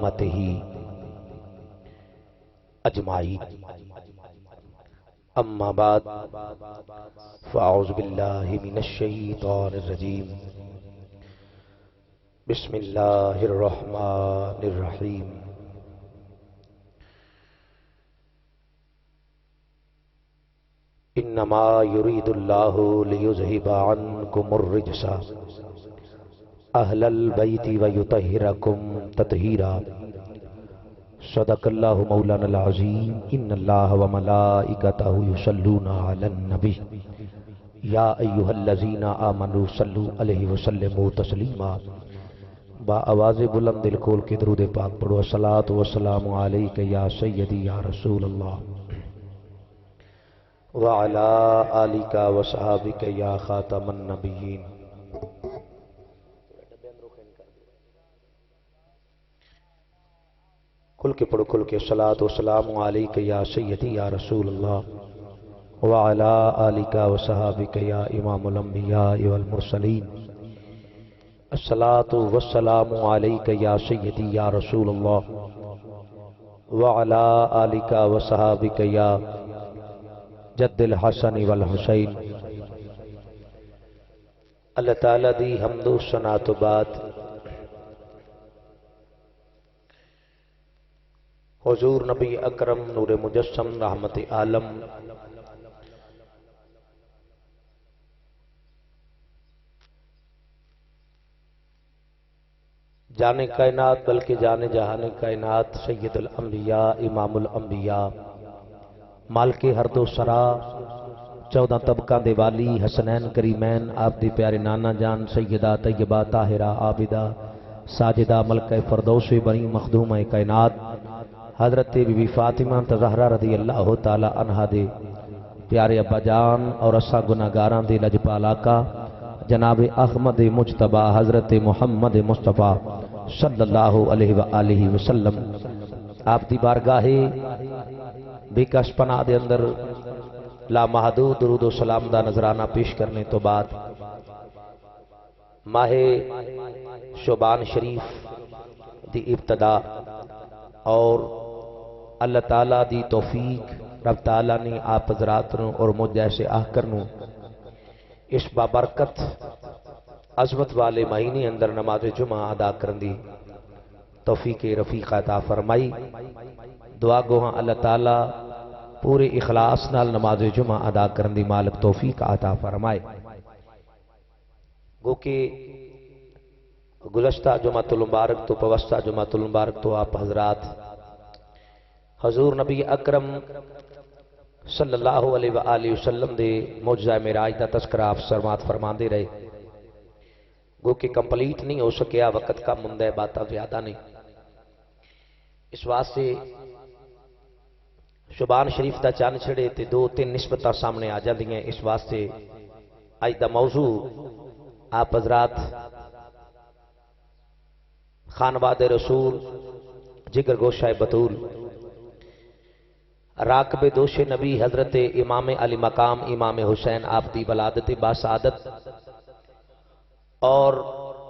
أمته أجمعين أما بعد فأعوذ بالله من الشيطان الرجيم بسم الله الرحمن الرحيم انما يريد الله ليذهب عنكم الرجس اهل البيت ويطهركم تطهيرا صدق الله مولانا العظيم ان الله وملائكته يصلون على النبي يا ايها الذين آمنوا صلوا عليه وسلموا تسليما با آواز بلند دل کھول کے درود پاک پڑھو الصلاۃ والسلام علیک یا سیدی یا رسول اللہ وعلی آلک وصحابک یا خاتم النبیین کھل کے پڑھو کھل کے الصلاۃ والسلام علیک یا سیدی یا رسول اللہ وعلی آلک وصحابک یا امام الانبیاء والمرسلین الصلاۃ والسلام علیک یا سیدی یا رسول اللہ وعلی آلک وصحابک یا جد الحسن والحسین اللہ تعالیٰ دی حمد و ثنا تو بعد حضور نبی اکرم نور مجسم رحمت عالم جانے کائنات بلکہ جانے جہانے کائنات سید الانبیاء امام الانبیاء مالک ہر دو سرا 14 طبقہ دے والی حسنین کریمین آپ دی پیارے نانا جان سیدہ طیبہ طاہرہ عابدہ ساجدہ ملکہ فردوس بنی مخدومہ کائنات حضرت بی بی فاطمہ زہرا رضی اللہ تعالی عنہا دے پیارے ابا جان اور اسا گناہگاراں دے لجپال آقا جناب احمد مجتبی حضرت محمد مصطفیٰ صلی اللہ علیہ وآلہ وسلم آپ دی بارگاہ بے کش پناہ دے اندر لامحدود درود و سلام دا نظرانہ پیش کرنے تو بعد ماہ شعبان شریف دی ابتدا اور اللہ تعالیٰ دی توفیق رب تعالیٰ نے آپ حضرات اور مجھ جیسے آخر اس بابرکت عظمت والے مہینے اندر نماز جمعہ ادا کرن دی توفیق رفیق عطا فرمائی دعا گوہاں اللہ تعالیٰ پورے اخلاص نال نماز جمعہ ادا کرن دی مالک توفیق عطا فرمائے گو کہ گزشتہ جمعۃ المبارک تو پوستہ جمعۃ المبارک تو آپ حضرات حضور نبی اکرم صلی اللہ علیہ وآلہ وسلم دے معجزہ معراج دا تذکرہ آپ سماعت فرماندے رہے گو کہ کمپلیٹ نہیں ہو سکیا وقت کا مندہ باتاں زیادہ نہیں اس واسطے شعبان شریف دا چاند چھڑے تے 2-3 نسبتاں سامنے آ جاندی ہیں اس واسطے آج دا موضوع آپ حضرات خانواد رسول جگر گوشہ بطول راکب دوش نبی حضرت امام علی مقام امام حسین آپ دی ولادت باسعادت اور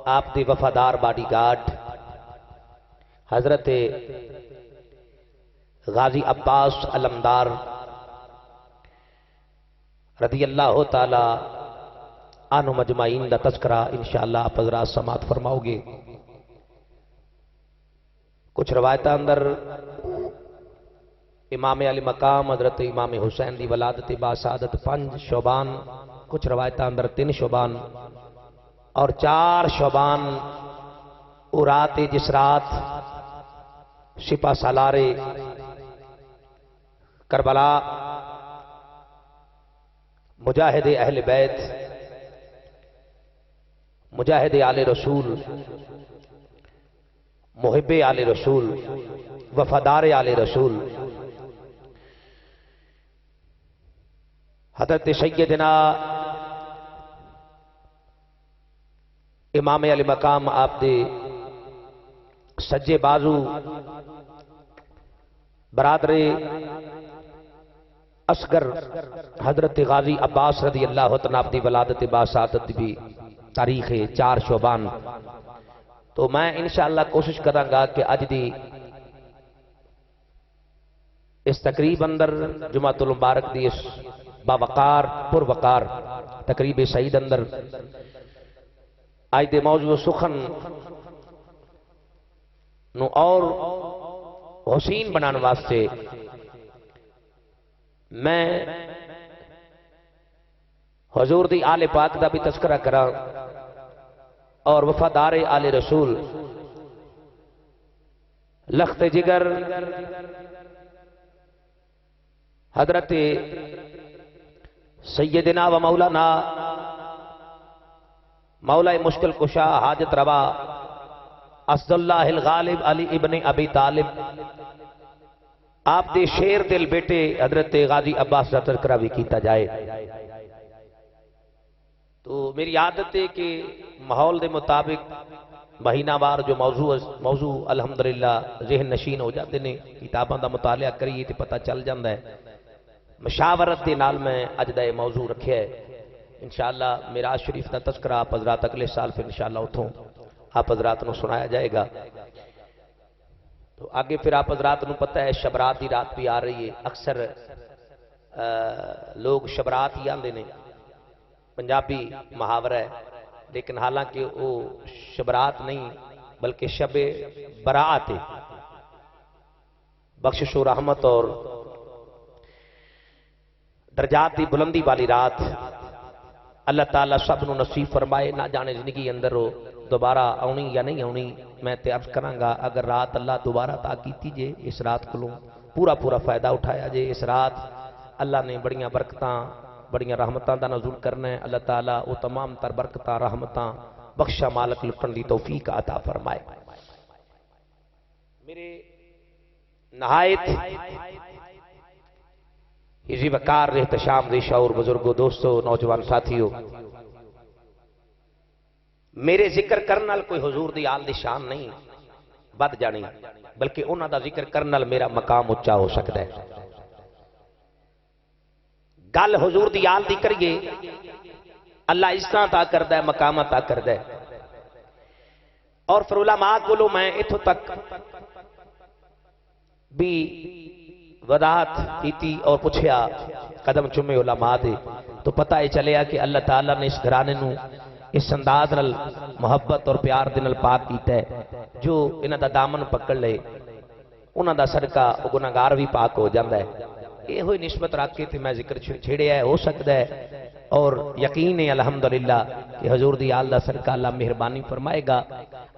آپ دی وفادار باڈی گارڈ حضرت غازی عباس علمدار رضی اللہ تعالی عنہ مجمعین دا تذکرہ انشاءاللہ آپ حضرات سماعت فرماؤ گے کچھ روایتہ اندر امام علی مقام حضرت امام حسین دی ولادت باسعادت 5 شعبان کچھ روایتہ اندر 3 شعبان اور 4 شعبان رات جس رات شپا سالار کربلا مجاہد اہل بیت مجاہد آل رسول محب آل رسول وفادار آل رسول حضرت سیدنا امام علی مقام آپ دے سجے بازو برادر اصغر حضرت غازی عباس رضی اللہ عنہ دی ولادت باسعادت بھی تاریخ 4 شعبان تو میں انشاءاللہ کوشش کراں گا کہ اج دی اس تقریب اندر جمعۃ المبارک دی اس باوقار پر وقار تقریب سعید اندر اج دے موضوع سخن نو اور حسین بنان واسطے میں حضور دی آل پاک دا بھی تذکرہ کراں اور وفادار آل رسول لخت جگر حضرت سیدنا و مولانا مولا مشکل کشا حاجت روا اسد اللہ الغالب علی ابن ابی طالب آپ دے شیر دل بیٹے حضرت غازی عباس کا تذکرہ بھی کیتا جائے۔ تو میری عادت ہے کہ ماحول دے مطابق مہینہ وار جو موضوع الحمدللہ ذہن نشین ہو جاتے ہیں، کتاباں دا مطالعہ کریے تو پتہ چل جاندہ ہے۔ مشاورت دے نال میں اج دا یہ موضوع رکھے ہے۔ انشاءاللہ معراج شریف دا تذکرہ آپ حضرات اگلے سال پھر انشاءاللہ اتھوں آپ حضرات نو سنایا جائے گا۔ تو آگے پھر آپ حضرات نو پتہ ہے شبرات دی رات بھی آ رہی ہے۔ اکثر لوگ شبرات ہی آندے نے، پنجابی محاورہ ہے، لیکن حالانکہ وہ شبرات نہیں بلکہ شب براعت ہے، بخشش و رحمت اور درجات دی بلندی والی رات۔ اللہ تعالیٰ سب نو نصیب فرمائے، نہ جانے زندگی اندر ہو دوبارہ آنی یا نہیں آنی۔ میں تے عرض کروں گا اگر رات اللہ دوبارہ تا کیتی جے، اس رات کو پورا فائدہ اٹھایا جے۔ اس رات اللہ نے بڑیاں برکتاں بڑیاں رحمتاں دا نزول کرنا ہے۔ اللہ تعالیٰ وہ تمام تر برکتاں رحمتاں بخشا مالک لٹن دی توفیق عطا فرمائے۔ میرے نہایت اسی وقار احتشام دے شعور بزرگوں دوستوں نوجوان ساتھیوں، میرے ذکر کرنال کوئی حضور دی آل دی شان نہیں بد جانی، بلکہ انہاں دا ذکر کرنال میرا مقام اچھا ہو سکتا ہے۔ گل حضور دی آل دی کریے اللہ عزت عطا کردا ہے، مقام عطا کردا ہے۔ اور پھر علماء کولوں میں اتھوں تک بھی وضاحت کیتی اور پوچھیا قدم چومے علماء دے، تو پتہ ہی چلیا کہ اللہ تعالیٰ نے اس گھرانے نو اس انداز نال محبت اور پیار دے نال پاک کیتا ہے، جو انہاں دا دامن پکڑ لے انہاں دا صدقہ گناہگار بھی پاک ہو جاندا ہے۔ یہ ہوئی نسبت رکھ کے تھے میں ذکر چھیڑیا ہے، ہو سکتا ہے اور یقین ہے الحمدللہ کہ حضور دی آل دا صدقہ اللہ مہربانی فرمائے گا۔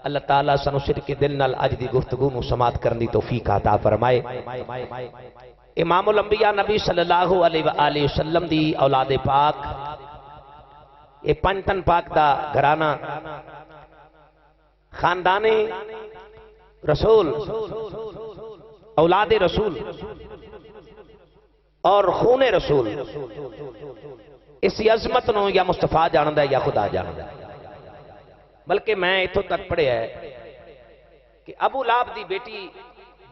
اللہ تعالیٰ سانو صدق دل نال اج دی گفتگو نو سماعت کرن دی توفیق عطا فرمائے۔ امام الانبیاء نبی صلی اللہ علیہ وآلہ وسلم دی اولاد پاک، یہ پنجتن پاک دا گھرانہ خاندان رسول، اولاد رسول اور خون رسول، اس عظمت نو یا مصطفیٰ جاندہ ہے یا خدا جاندہ ہے۔ بلکہ میں اتھوں تک پڑھے ہے کہ ابو لہب دی بیٹی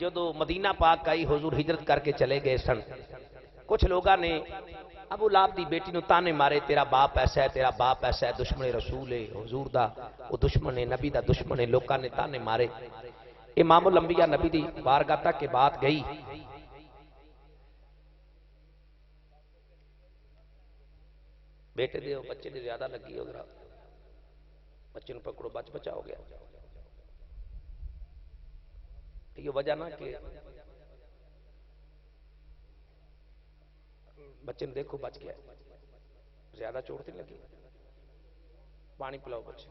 جدو مدینہ پاک آئی حضور ہجرت کر کے چلے گئے سن، کچھ لوگاں نے ابو لہب دی بیٹی نو تانے مارے، تیرا باپ ایسا ہے، تیرا باپ ایسا ہے، دشمن رسول ہے، حضور دا وہ دشمن ہے، نبی دا دشمن ہے، لوگاں نے تانے مارے۔ امام الانبیاء نبی دی بارگاہ تک کے بات گئی، بیٹے دے بچے دے زیادہ لگی ہو گیا، بچے نو پکڑو بچا ہو گیا۔ یہ وجہ نہ کہ بچے نے دیکھو بچ گیا، زیادہ چوٹ نہیں لگی، پانی پلاؤ بچے۔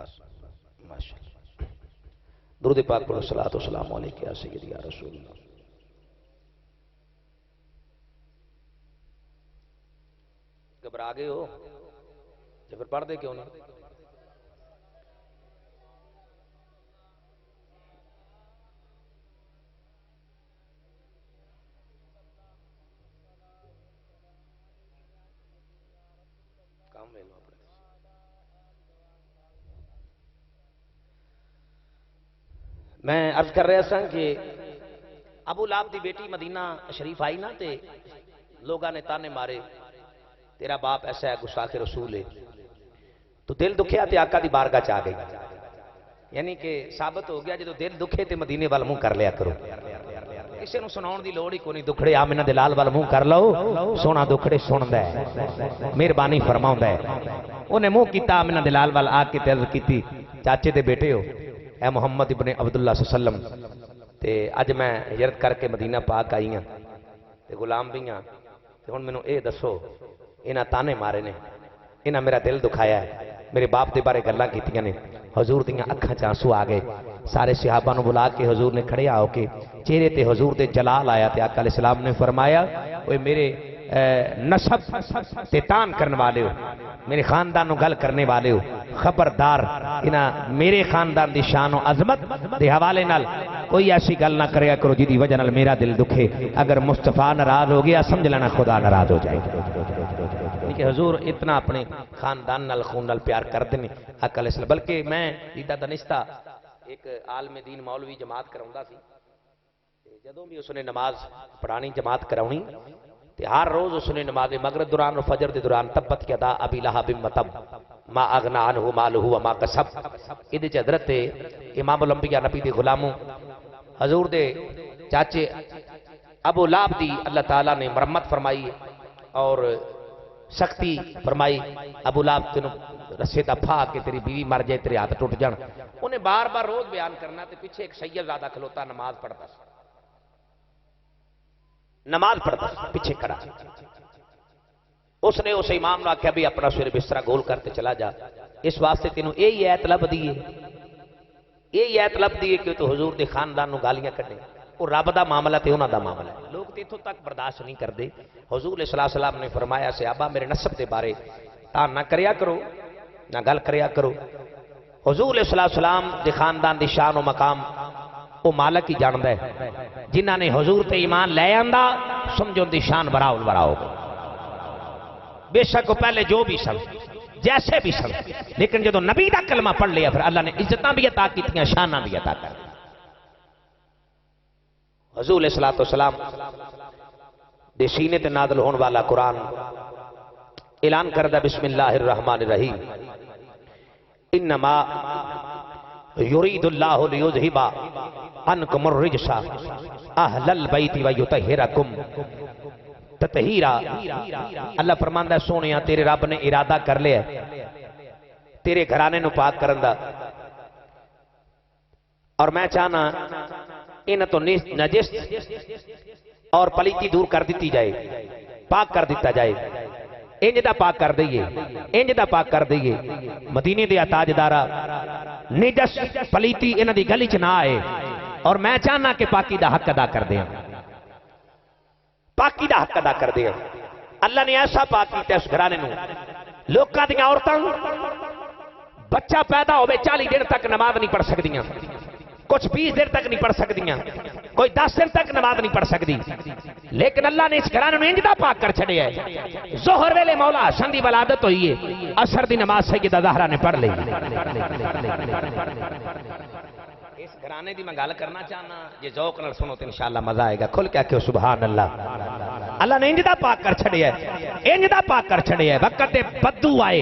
بس ماشاءاللہ درود پاک پڑھو صلاۃ و سلام علیک یا سیدی یا رسول اللہ گھبرا گئے ہو جب پڑھ دے کیوں نہیں کام لے لو اپنے میں عرض کر رہا سا کہ ابو لہب دی بیٹی مدینہ شریف آئی نا تے لوگاں نے تانے مارے تیرا باپ ایسا ہے گستاخ رسول ہے تو دل دکھیا تے آقا دی بارگاہ چ آ گئی یعنی کہ ثابت ہو گیا جدو دل دکھے تے مدینے وال منہ کر لیا کرو کسی نو سناؤن دی لوڑ ہی کوئی نہیں دکھڑے آمنہ دے لال وال منہ کر لو سونا دکھڑے سندا ہے مہربانی فرماوندا ہے انہیں منہ کیتا آمنہ دے لال وال آ کے عرض کیتی چاچے دے بیٹے ہو اے محمد ابن عبداللہ صلی اللہ علیہ وسلم تے اج میں ہجرت کر کے مدینہ پاک آئی ہاں تے غلام بھی ہاں تے ہن مینوں اے دسو انہاں تانے مارے نے انہاں میرا دل دکھایا ہے میرے باپ دے بارے گلاں کیتیاں نے حضور دیاں اکھاں چ آنسو آ گئے سارے صحابہ نو بلا کے حضور نے کھڑے ہو کے چہرے تے حضور دے جلال آیا تے آقا علیہ السلام نے فرمایا اوے میرے نسب تے تان کرنے والے ہو میرے خاندان نو گل کرنے والے ہو خبردار انہاں میرے خاندان دی شان و عظمت دے حوالے نال کوئی ایسی گل نہ کریا کرو جدی وجہ نال میرا دل دکھے اگر مصطفیٰ ناراض ہو گیا سمجھ لینا خدا ناراض ہو جائے کہ حضور اتنا اپنے خاندان نال خون نال پیار کرتے ہیں آقا علیہ السلام بلکہ میں دیدہ دنستہ ایک عالم دین مولوی جماعت کراؤں سی جدوں بھی اس نے نماز پڑھانی جماعت کراؤنی تے ہر روز اس نے نماز مغرب دوران اور فجر دے دوران تبت یدا ابی لہب متب ما اغنا عنہ مالہ وما کسب ادھے چ حضرت امام الانبیاء نبی دے غلاموں حضور دے چاچے ابو لہب دی اللہ تعالیٰ نے مرمت فرمائی اور سختی فرمائی ابو لہب تینوں رسے دا پھا کے تیری بیوی مر جائے تیرے ہاتھ ٹوٹ جان انہیں بار بار روز بیان کرنا تے پیچھے ایک سید زیادہ کھلوتا نماز پڑھتا نماز پڑھتا پیچھے کھڑا اس نے اس امام نے آخیا بھی اپنا سویر بستر گول کرتے چلا جا اس واسطے تینوں یہی ایت لب دیے یہی ایت لب دیے کہ تو حضور دے خاندان نو گالیاں کڈے وہ رب دا معاملہ تے انہاں دا معاملہ ہے لوگ تے اتوں تک برداشت نہیں کرتے حضور علیہ السلام نے فرمایا صحابہ میرے نسب دے بارے تان نہ کریا کرو نہ گل کریا کرو حضور علیہ السلام دے خاندان دی شان و مقام وہ مالک ہی جاندا ہے جنہ نے حضور تے ایمان لے آندا سمجھو دی شان براؤ براؤ بے شک پہلے جو بھی سن جیسے بھی سن لیکن جدو نبی دا کلمہ پڑھ لیا پھر اللہ نے عزتاں بھی عطا کیتیاں شاناں بھی عطا کر حضور علیہ السلام دے سینے تے نازل ہون والا قرآن اعلان کردہ بسم اللہ الرحمن الرحیم انما یرید اللہ لیذہب عنکم الرجس اہل البیت ویطہرکم تطہیرا اللہ فرماندا ہے سونیا تیرے رب نے ارادہ کر لیا تیرے گھرانے نو پاک کرن دا اور میں چاہنا انہ تو نجس اور پلیتی دور کر دیتی جائے پاک کر دیتا جائے انج دا پاک کر دئیے انج دا پاک کر دئیے مدینے دے تاجدارا نجس پلیتی انہ دی گلی چ نہ آئے اور میں چاہنا کہ پاکی دا حق ادا کر دیں پاکی دا حق ادا کر دیں اللہ نے ایسا پاک کیتا اس گھرانے نو لوکاں دیاں عورتاں بچہ پیدا ہوئے 40 دن تک نماز نہیں پڑھ سکدیاں کچھ 20 دن تک نہیں پڑھ سکدیاں کوئی 10 دن تک نماز نہیں پڑھ سکتی لیکن اللہ نے اس گھرانے میں انجدہ پاک کر چھڑے ہے ظہر ویلے مولا حسن دی ولادت ہوئی ہے عصر دی نماز سیدہ زہرا نے پڑھ لی اس گھرانے دی میں گل کرنا چاہنا یہ ذوق نال سنو تو انشاءاللہ مزہ آئے گا کھل کے کہ سبحان اللہ اللہ نے انجدہ پاک کر چھڑے ہے انجدہ پاک کر چھڑے ہے وقت بدو آئے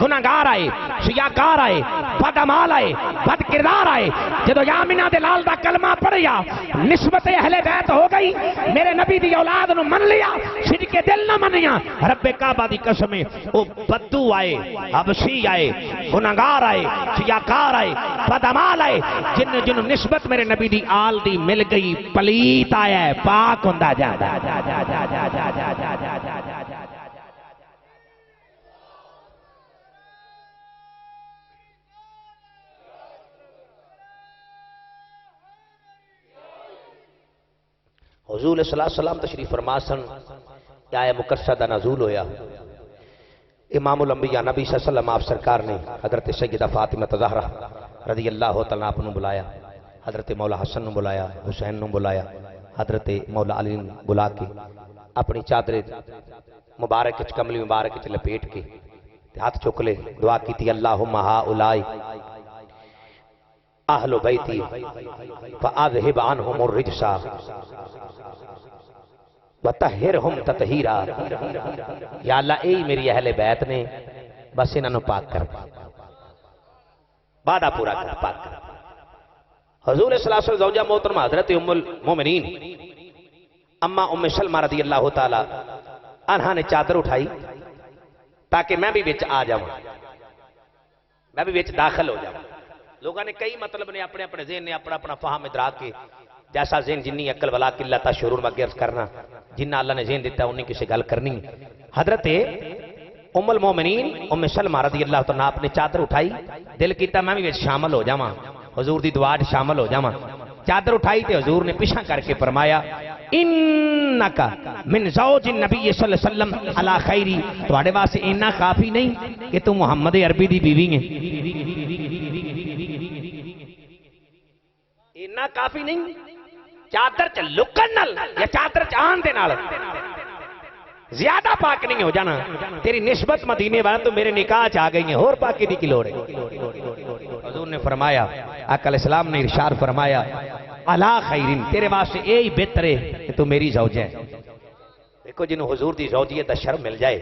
گناہگار آئے سیاکار آئے بدعمال آئے بد کردار آئے جدو یامنہ دے لال دا کلمہ پڑھیا نسبت اہل بیت ہو گئی میرے نبی دی اولاد نو من لیا صدق دل نہ منیا رب کعبہ دی قسمیں او بدو آئے حبشی آئے گناہگار آئے سیاکار آئے بدعمال آئے جن نسبت میرے نبی دی آل دی مل گئی پلیت آیا ہے پاک ہوندا جا جا جا جا جا جا جا جا جا جا جا جا جا حضور صلی اللہ علیہ وسلم تشریف فرما سن آیا مقدسہ دا نزول ہویا امام الانبیاء نبی صلی اللہ علیہ وسلم آپ سرکار نے حضرت سیدہ فاطمہ زہرا رضی اللہ تعالیٰ عنہ بلایا، حضرت مولا حسن نو بلایا، حسین نو بلایا، حضرت مولا علی نو بلا کے اپنی چادر مبارک کملی مبارک لپیٹ کے ہاتھ چک لے دعا کی تھی اللہم ہؤلاء اہل بیتی فاذہب عنہم الرجس وطہرہم تطہیرا، یا اللہ اے میری اہل بیت نے بس انہاں نو پاک کر، وعدہ پورا کر، پاک کر۔ حضور صلی اللہ علیہ وسلم زوجہ محترمہ حضرت ام المومنین اما ام سلمہ رضی اللہ تعالی عنہا نے چادر اٹھائی تاکہ میں بھی وچ آ جاؤں، میں بھی وچ داخل ہو جاؤں۔ لوگوں نے کئی مطلب نے اپنے اپنے ذہن نے اپنا اپنا فہم ادراک کے جیسا ذہن جنی عقل والا قلہ تا شرور میں گرز کرنا جنہ اللہ نے ذہن دیتا ہے انہیں کسی گل کرنی۔ حضرت ام المومنین ام سلمہ رضی اللہ تعالیٰ اپنے چادر اٹھائی، دل کیتا میں بھی شامل ہو جاواں، حضور دی دعا شامل ہو جاواں۔ چادر اٹھائی تے حضور نے پیچھے کر کے فرمایا انکا من زوج النبی صلی اللہ علیہ وسلم علی خیری، تواڈے واسطے اتنا کافی نہیں کہ تم محمد عربی دی بیوی ہیں، اتنا کافی نہیں چادر چ لکن نال یا چادر چ آن دے نال زیادہ پاک نہیں ہو جانا، تیری نسبت مدینے والا تو میرے نکاح چ آ گئی ہیں، اور پاکی دی کی لوڑ ہے۔ حضور نے فرمایا، آقا علیہ السلام نے ارشاد فرمایا علی خیرین، تیرے واسطے یہی بہتر ہے کہ تو میری زوجہ ہے۔ دیکھو جنہوں حضور دی زوجیت دا شرم مل جائے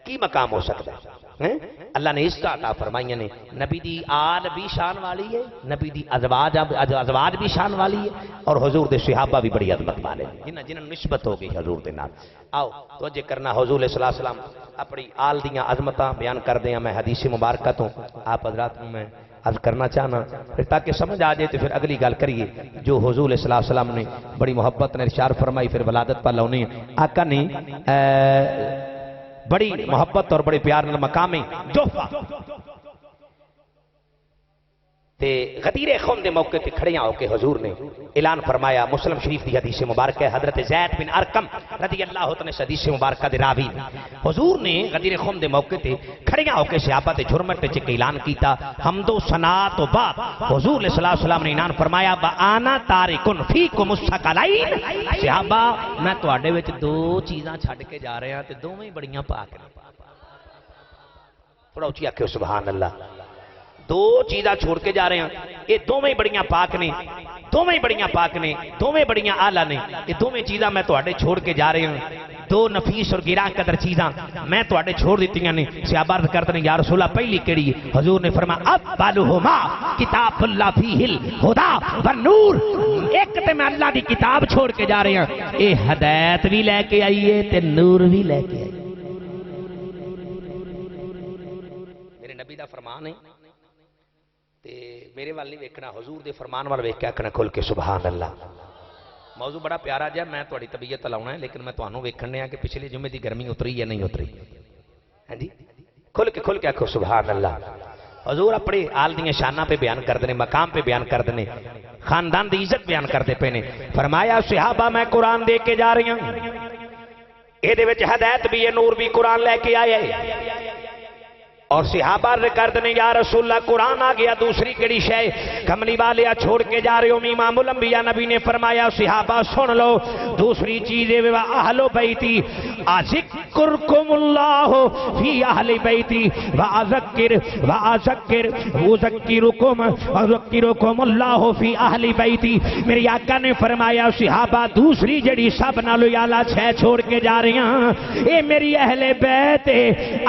کی مقام ہو سکتا ہے؟ اللہ نے اس کا عطا فرمائیاں نے، نبی دی آل بھی شان والی ہے، نبی دی ازواج بھی شان والی ہے، اور حضور دے صحابہ بھی بڑی عظمت والے جنہاں نسبت ہو گئی حضور دے نال۔ آؤ توجہ کرنا، حضور صلی اللہ علیہ وسلم اپنی آل دیاں عظمتاں بیان کر دیاں۔ میں حدیث مبارکہ تو آپ حضرات کو میں عرض کرنا چاہنا پھر تاکہ سمجھ آ جائے تو پھر اگلی گل کریے جو حضور صلی اللہ علیہ وسلم نے بڑی محبت نے ارشاد فرمائی، پھر ولادت پر لونی آقا نے بڑی محبت اور بڑے پیار نال مقام جوفہ تے غدیر خم دے موقع تے کھڑیاں ہو کے حضور نے اعلان فرمایا۔ مسلم شریف دی حدیث مبارک ہے، حضرت زید بن ارقم رضی اللہ عنہ سے حدیث مبارکہ دے راوی، حضور نے غدیر خم دے موقع تے کھڑیاں ہو کے صحابہ تے جھرمٹ تے اعلان کیتا حمد و ثنا تو بعد حضور صلی اللہ علیہ وسلم نے اعلان فرمایا وانا تارکن فیکم الثقلین، صحابہ میں تواڈے وچ دو چیزاں چھڈ کے جا رہا تے دوویں بڑیاں پاک نے۔ تھوڑا اونچی آکھو سبحان اللہ۔ دو چیزاں چھوڑ کے جا رہے ہیں، یہ دوویں بڑیاں پاک نے، دوویں بڑیاں پاک نے، دوویں بڑیاں اعلیٰ نے۔ یہ دوویں چیزاں میں تواڈے چھوڑ کے جا رہے ہیں، دو نفیس اور گراں قدر چیزاں میں تواڈے چھوڑ دیتیاں نے۔ صحابہ عرض کرتے ہیں یا رسول اللہ پہلی کیڑی ہے؟ حضور نے فرمایا افضلہما کتاب اللہ فیہ الہدی والنور، ایک تے میں اللہ دی کتاب چھوڑ کے جا رہے ہیں، اے ہدایت بھی لے کے آئی ہے تے نور بھی لے کے آئی۔ میرے نبی دا فرمان ہے تے میرے وال نہیں ویکھنا، حضور دے فرمان وال ویکھ کے آکھنا کھل کے سبحان اللہ۔ موضوع بڑا پیارا جا، میں تہاڈی طبیعت لاؤنا ہے لیکن میں تانوں ویکھنے آ کہ پچھلے جمعے دی گرمی اتری یا نہیں اتری۔ ہاں جی کھل کے آکھو سبحان اللہ۔ حضور اپنے آل دیاں شاناں پہ بیان کردے نے، مقام پہ بیان کردے نے، خاندان دی عزت بیان کردے پے نے۔ فرمایا صحابہ میں قرآن دے کے جا رہی ہوں، اے دے وچ ہدایت بھی ہے، نور بھی، قرآن لے کے آئے اور صحابہ کردے نے یا رسول اللہ قرآن آ گیا، دوسری کیڑی شے؟ کملی والے چھوڑ کے جا رہے ہو؟ امام الانبیاء نبی نے فرمایا صحابہ سن لو، دوسری چیز ہے اہل بیتی اذکرکم اللہ فی اہل بیتی اذکرکم اللہ فی اہل بیتی۔ میری آقا نے فرمایا صحابہ دوسری جڑی سب نالو اعلیٰ شے چھوڑ کے جا رہی ہیں، اے میری اہل بیت،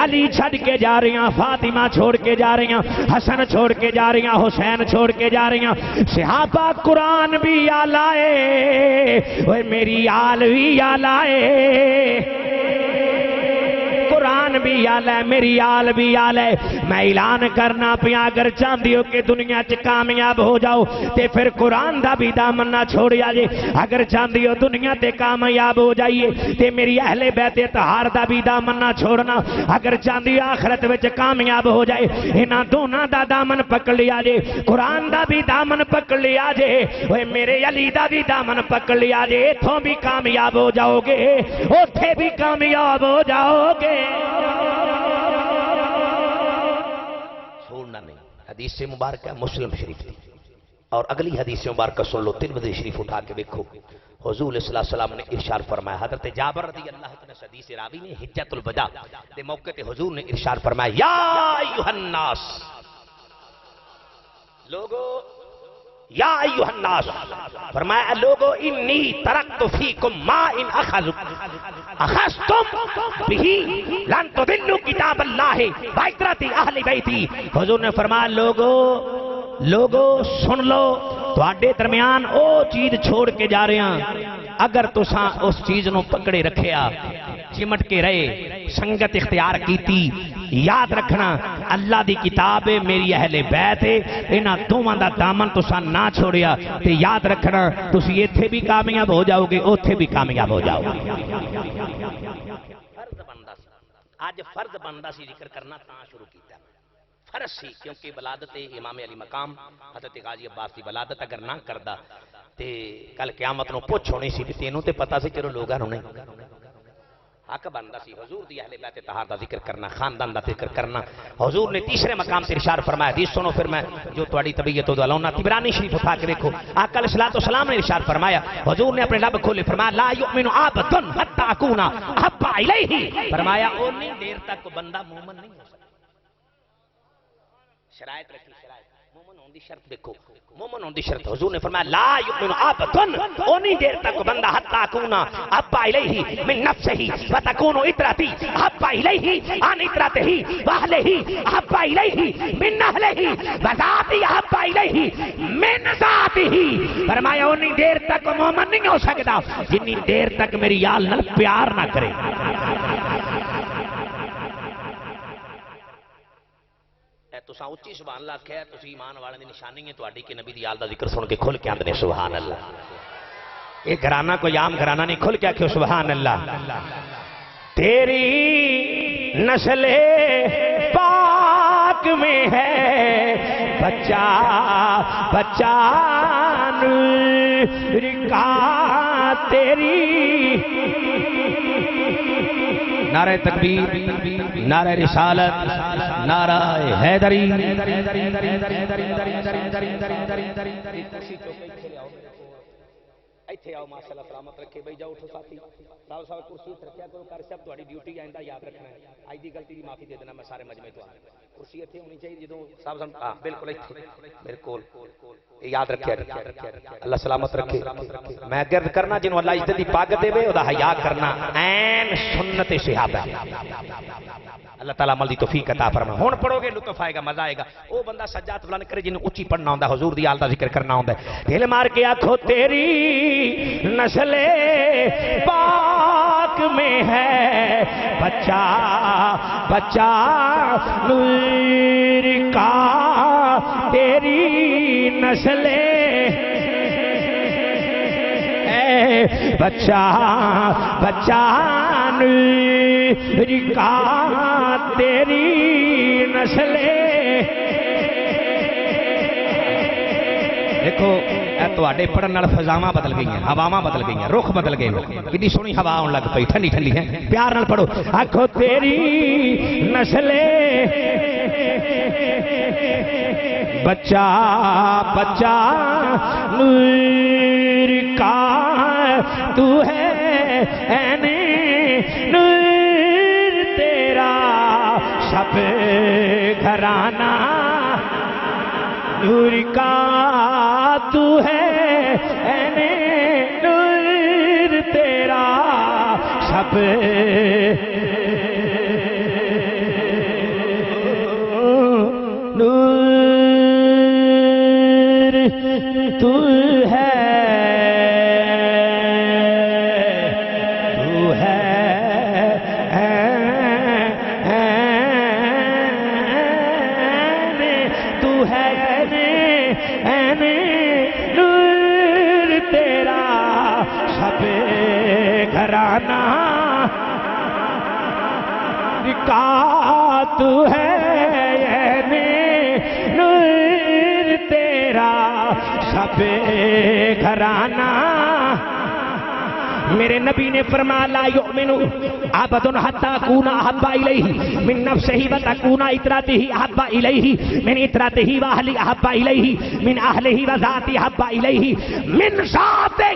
علی چھڑ کے جا رہی ہیں، فاطمہ چھوڑ کے جا رہی ہیں، حسن چھوڑ کے جا رہی ہیں، حسین چھوڑ کے جا رہی ہیں۔ صحابہ قرآن بھی آلہ ہے، میری آل بھی آلہ ہے، قرآن بھی آل ہے میری آل بھی آل ہے میں اعلان کرنا پیا اگر چاہتی ہو کہ دنیا چ کامیاب ہو جاؤ تے پھر قرآن دا بھی دامن نہ چھوڑیا جے اگر چاہتی ہو دنیا تے کامیاب ہو جائیے تے میری اہل بیت طہار دا بھی دامن نہ چھوڑنا اگر چاہتی آخرت وچ کامیاب ہو جائے انہاں دونوں دا دامن پکڑ لیا جے قرآن دا بھی دامن پکڑ لیا جے اوے میرے علی دا بھی دامن پکڑ لیا جے اتھوں بھی کامیاب ہو جاؤ گے اوتھے بھی کامیاب ہو جاؤ گے چھوڑنا نہیں حدیث سے مبارکہ مسلم شریف تھی اور اگلی حدیث مبارکہ سن لو ترمذی شریف اٹھا کے دیکھو حضور صلی اللہ علیہ وسلم نے ارشاد فرمایا حضرت جابر رضی اللہ عنہ حدیث راوی نے حجۃ الوداع دے موقع تے حضور نے ارشاد فرمایا یا ایھا الناس لوگو یا ایھا الناس فرمایا لوگو انی ترکت فیکم ما ان اخذتم به لن تضلوا کتاب اللہ وعترۃ اہل بیتی حضور نے فرمایا لوگو سن لو تواڈے درمیان او چیز چھوڑ کے جا رہے ہیں اگر تساں اس چیز نو پکڑے رکھیا چمٹ کے رہے سنگت اختیار کیتی یاد رکھنا اللہ دی کتاب ہے میری اہل بیت ہے انہاں دوواں دا دامن تساں نہ چھوڑیا تے یاد رکھنا تسی ایتھے بھی کامیاب ہو جاؤ گے اوتھے بھی کامیاب ہو جاؤ گے فرض بندا سی اج فرض بندا سی ذکر کرنا تاں شروع کیتا فرض سی کیونکہ ولادت امام علی مقام حضرت غازی عباس دی ولادت اگر نہ کردا تے کل قیامت نو پوچھ ہونی سی تے تینوں تے پتہ سی چلو لوگاں نوں نہیں حق بندہ سی حضور دی اہل بیت طہار دا ذکر کرنا خاندان دا ذکر کرنا حضور نے تیسرے مقام سے ارشاد فرمایا حدیث سنو پھر میں جو تواڈی طبیعت تو علونا طبرانی شریف اٹھا کے دیکھو آقا علیہ الصلوۃ والسلام نے ارشاد فرمایا حضور نے اپنے لب کھولے فرمایا لا یؤمن عبد حتی اکون احب الیہ فرمایا اونی دیر تک بندہ مومن نہیں ہو سکتا شرائط رکھی شرائط مومن ہونے دی شرط دیکھو مومن ہونے دی شرط حضور نے فرمایا لا یؤمن عبد اونی دیر تک بندہ حتی اکون احب الیہ من نفسہ فتکون عترتی احب الیہ عن عترتہ واہلہ احب الیہ من اہلہ وذاتی احب الیہ من ذاتہ فرمایا اونی دیر تک مومن نہیں ہو سکتا جنی دیر تک میری یال نال پیار نہ کرے تساں اچھی سبحان اللہ کہہ تسی ایمان والے دی نشانی ہے تواڈی کہ نبی دی آل دا ذکر سن کے کھل کے آندے سبحان اللہ یہ گھرانہ کوئی عام گھرانہ نہیں کھل کے آکھو سبحان اللہ تیری نسل پاک میں ہے بچہ بچہ نور کا تیری نعرہ تکبیر نعرہ رسالت نعرہ حیدری ایتھے آؤ ماشاءاللہ سلامت رکھے بھائی جاؤ اٹھو ساتھی صاحب صاحب کرسی رکھیا کرو کر سب تہاڈی ڈیوٹی آئندہ یاد رکھنا ہے اج دی غلطی دی معافی دے دینا میں سارے مجمع تو کرسی ایتھے ہونی چاہیے جدوں صاحب صاحب ہاں بالکل ایتھے میرے کول یاد رکھیا اللہ سلامت رکھے میں گرد کرنا جنوں اللہ عزت دی پاگ دے وے او دا حیا کرنا عین سنت صحابہ اللہ تعالیٰ عمل دی توفیق عطا فرمائے ہن پڑھو گے لطف آئے گا مزہ آئے گا او بندہ سجاد بلند کرے جنوں اونچی پڑھنا ہوندا حضور دی آل دا ذکر کرنا ہوندا ہے دل مار کے آکھو تیری نسل پاک میں ہے بچہ بچہ نور کا تیری نسل بچہ بچہ نور کا تیری نسل دیکھو تواڈے پڑھن نال فضاواں بدل گئیاں ہواواں بدل گئیاں رخ بدل گئے کتنی سونی ہوا آن لگ پئی ٹھنڈی ٹھنڈی ہے پیار نال پڑھو آکھو تیری نسل بچہ بچہ نور کا تو ہے این نور تیرا شب گھرانہ نور کا تو ہے این نور تیرا شب نور تو ہے شب گھرانہ کا تو ہے نور تیرا شب گھرانہ میرے نبی نے فرمایا لا یؤمن عبد حتی اکون احب الیہ من نفسہ و تکون اطرتہ احب الیہ من اطرتہ و اہلہ احب الیہ من اہلہ و ذاتہ احب الیہ من ذاتہ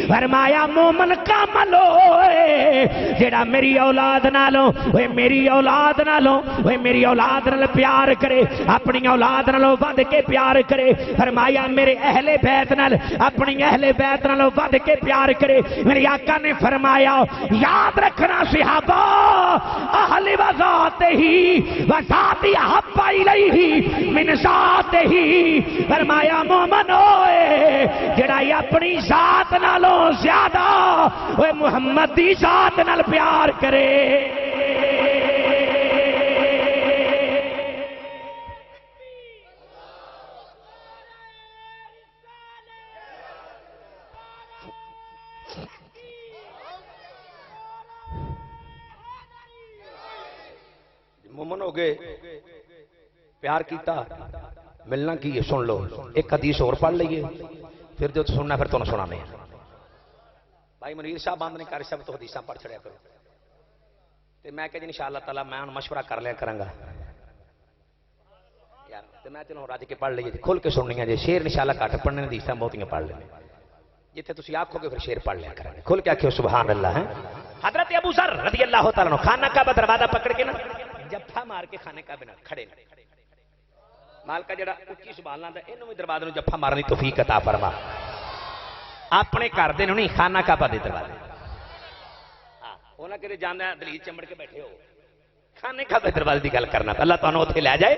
فرمایا مومن کامل ہوئے جڑا میری اولاد نالوں اوے میری اولاد نالوں اوے میری اولاد نال پیار کرے اپنی اولاد نالوں ود کے پیار کرے فرمایا میرے اہل بیت نال اپنی اہل بیت نالوں ود کے پیار کرے میرے آقا نے فرمایا یاد رکھنا صحابہ اہل وذات ہی وذات احب الیہ من ذات ہی فرمایا مومن ہوئے جڑا اپنی ذات نالوں زیادہ وہ محمد دی ذات نال پیار کرے مومن ہو گئے پیار کیتا ملنا کی ہے سن لو ایک حدیث اور پڑھ لئیے پھر جو سننا پھر تو نہ سنانے ہیں بھائی منیر صاحب باندھ نے کاری صاحب تو حدیثاں پڑھ چھڑیا کرو تے میں کہ جی انشاءاللہ تعالی میں مشورہ کر لیا کرنگا یار تے میں تینوں راج کے پڑھ لئیے کھل کے سننی ہیں جی شیر انشاءاللہ کاٹ پڑھنے حدیثاں بہت ہی پڑھ لیں جتے تسی آنکھو گے پھر شیر پڑھ لیا کریں کھل کے آنکھو سبحان اللہ ہے حضرت ابو ذر رضی اللہ تعالیٰ عنہ خانہ کعبہ دروازہ پکڑ کے نا جفا مار کے خانے کعبے نہ کھڑے مالکا جڑا اچھی سبحان اللہ انہوں بھی دروازے نو جفا مارنی توفیق عطا فرما اپنے کر دے نہیں خانہ کعبہ دے دروازے انہاں کدے جاندے دلیل چمڑ کے بیٹھے ہو خانے کعبہ دروازے دی گل کرنا اللہ تانوں اوتھے لے جائے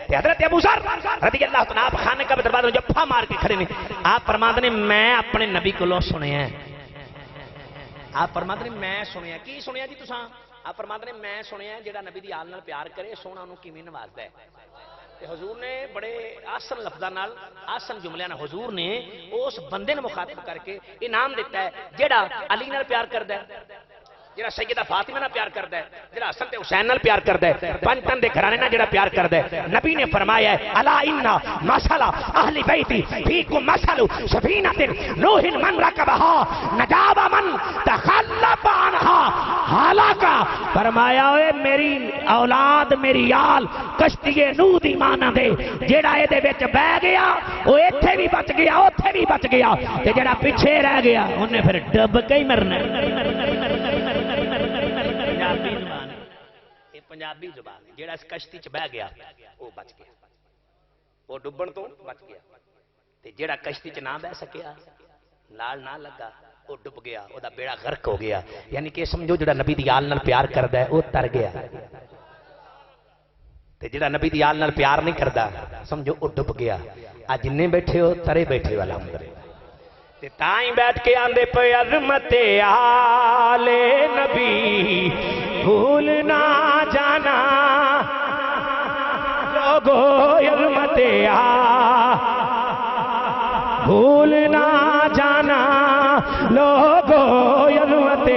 تے حضرت ابو ذر رضی اللہ تعالیٰ آپ خانے کعبہ دروازے نو جفا مار کے کھڑے نے آپ فرماندے نے میں اپنے نبی کولوں سنیا ہے آپ فرماندے نے میں سنیا کی سنیا جی تساں آپ فرماندے نے میں سنیا جڑا نبی دی آل نال پیار کرے سونا انہوں کیویں نوازدا ہے تے حضور نے بڑے آسن لفظاں نال آسن جملیاں نال حضور نے اس بندے نے مخاطب کر کے انعام دیتا ہے جڑا علی نال پیار کردا ہے جڑا سیدہ فاطمہ نال پیار کردا ہے جڑا حسن تے حسین نال پیار کردا ہے پنجتن دے گھرانے نال جڑا پیار کردا ہے نبی نے فرمایا ہے الا ان مثل اہل بیتی فیکم مثل سفینۃ نوح من رکبها نجا من تخلف عنها ہلاکا فرمایا اے میری اولاد میری آل کشتی نوح دی مانا دے جڑا اے دے وچ بہ گیا او ایتھے بھی بچ گیا اوتھے بھی بچ گیا تے جڑا پیچھے رہ گیا اونے پھر ڈب کے ہی مرنا پنجابی زبان جیڑا اس کشتی چ بہ گیا وہ بچ گیا وہ ڈبن تو بچ گیا تے جیڑا کشتی چ نہ بہ سکیا نال نہ لگا وہ ڈب گیا او دا بیڑا غرق ہو گیا یعنی کہ سمجھو جڑا نبی دی آل نال پیار کردا ہے وہ تر گیا تے جڑا نبی دی آل نال پیار نہیں کردا سمجھو وہ ڈب گیا اج جننے بیٹھے ہو ترے بیٹھے والا الحمدللہ تے تائیں بیٹھ کے آندے پے عظمت آل نبی بھول نہ جانا لوگو عظمت بھول نہ جانا لوگو عظمت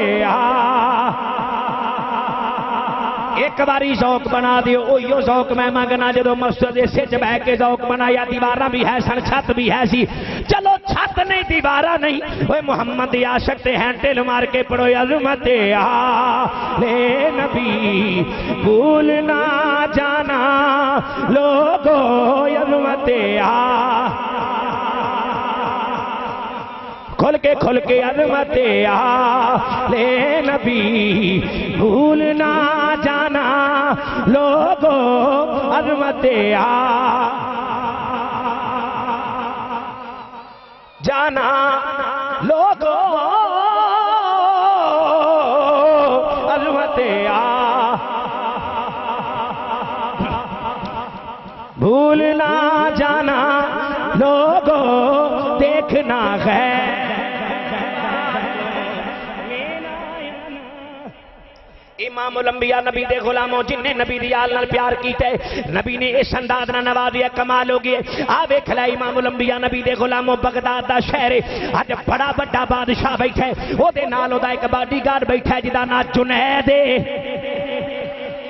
ایک باری ذوق بنا دیو اوہیو ذوق میں منگنا جدو مسجد اسے چ بہ کے ذوق بنایا دیواراں بھی ہے سن چھت بھی ہے سی چلو چھت نہیں دیواراں نہیں اوے محمد عاشق تے ہینڈل مار کے پڑھو عظمت آل نبی بھول نہ جانا لوگو عظمت کھل کے عظمت آل نبی بھول نہ جانا لوگو عظمت جانا لوگو عظمت بھول نہ جانا لوگو دیکھنا ہے امام الانبیاء نبی دے غلاموں جن نے نبی دی آل نال پیار کیتے نبی نے اس انداز نال نوازیا کمال ہو گئے آ ویکھ لے امام الانبیاء نبی دے غلاموں بغداد دا شہر اج بڑا بڑا بادشاہ بیٹھا ہے او دے نال او دا ایک باڈی گارڈ بیٹھا ہے جدا نام جنید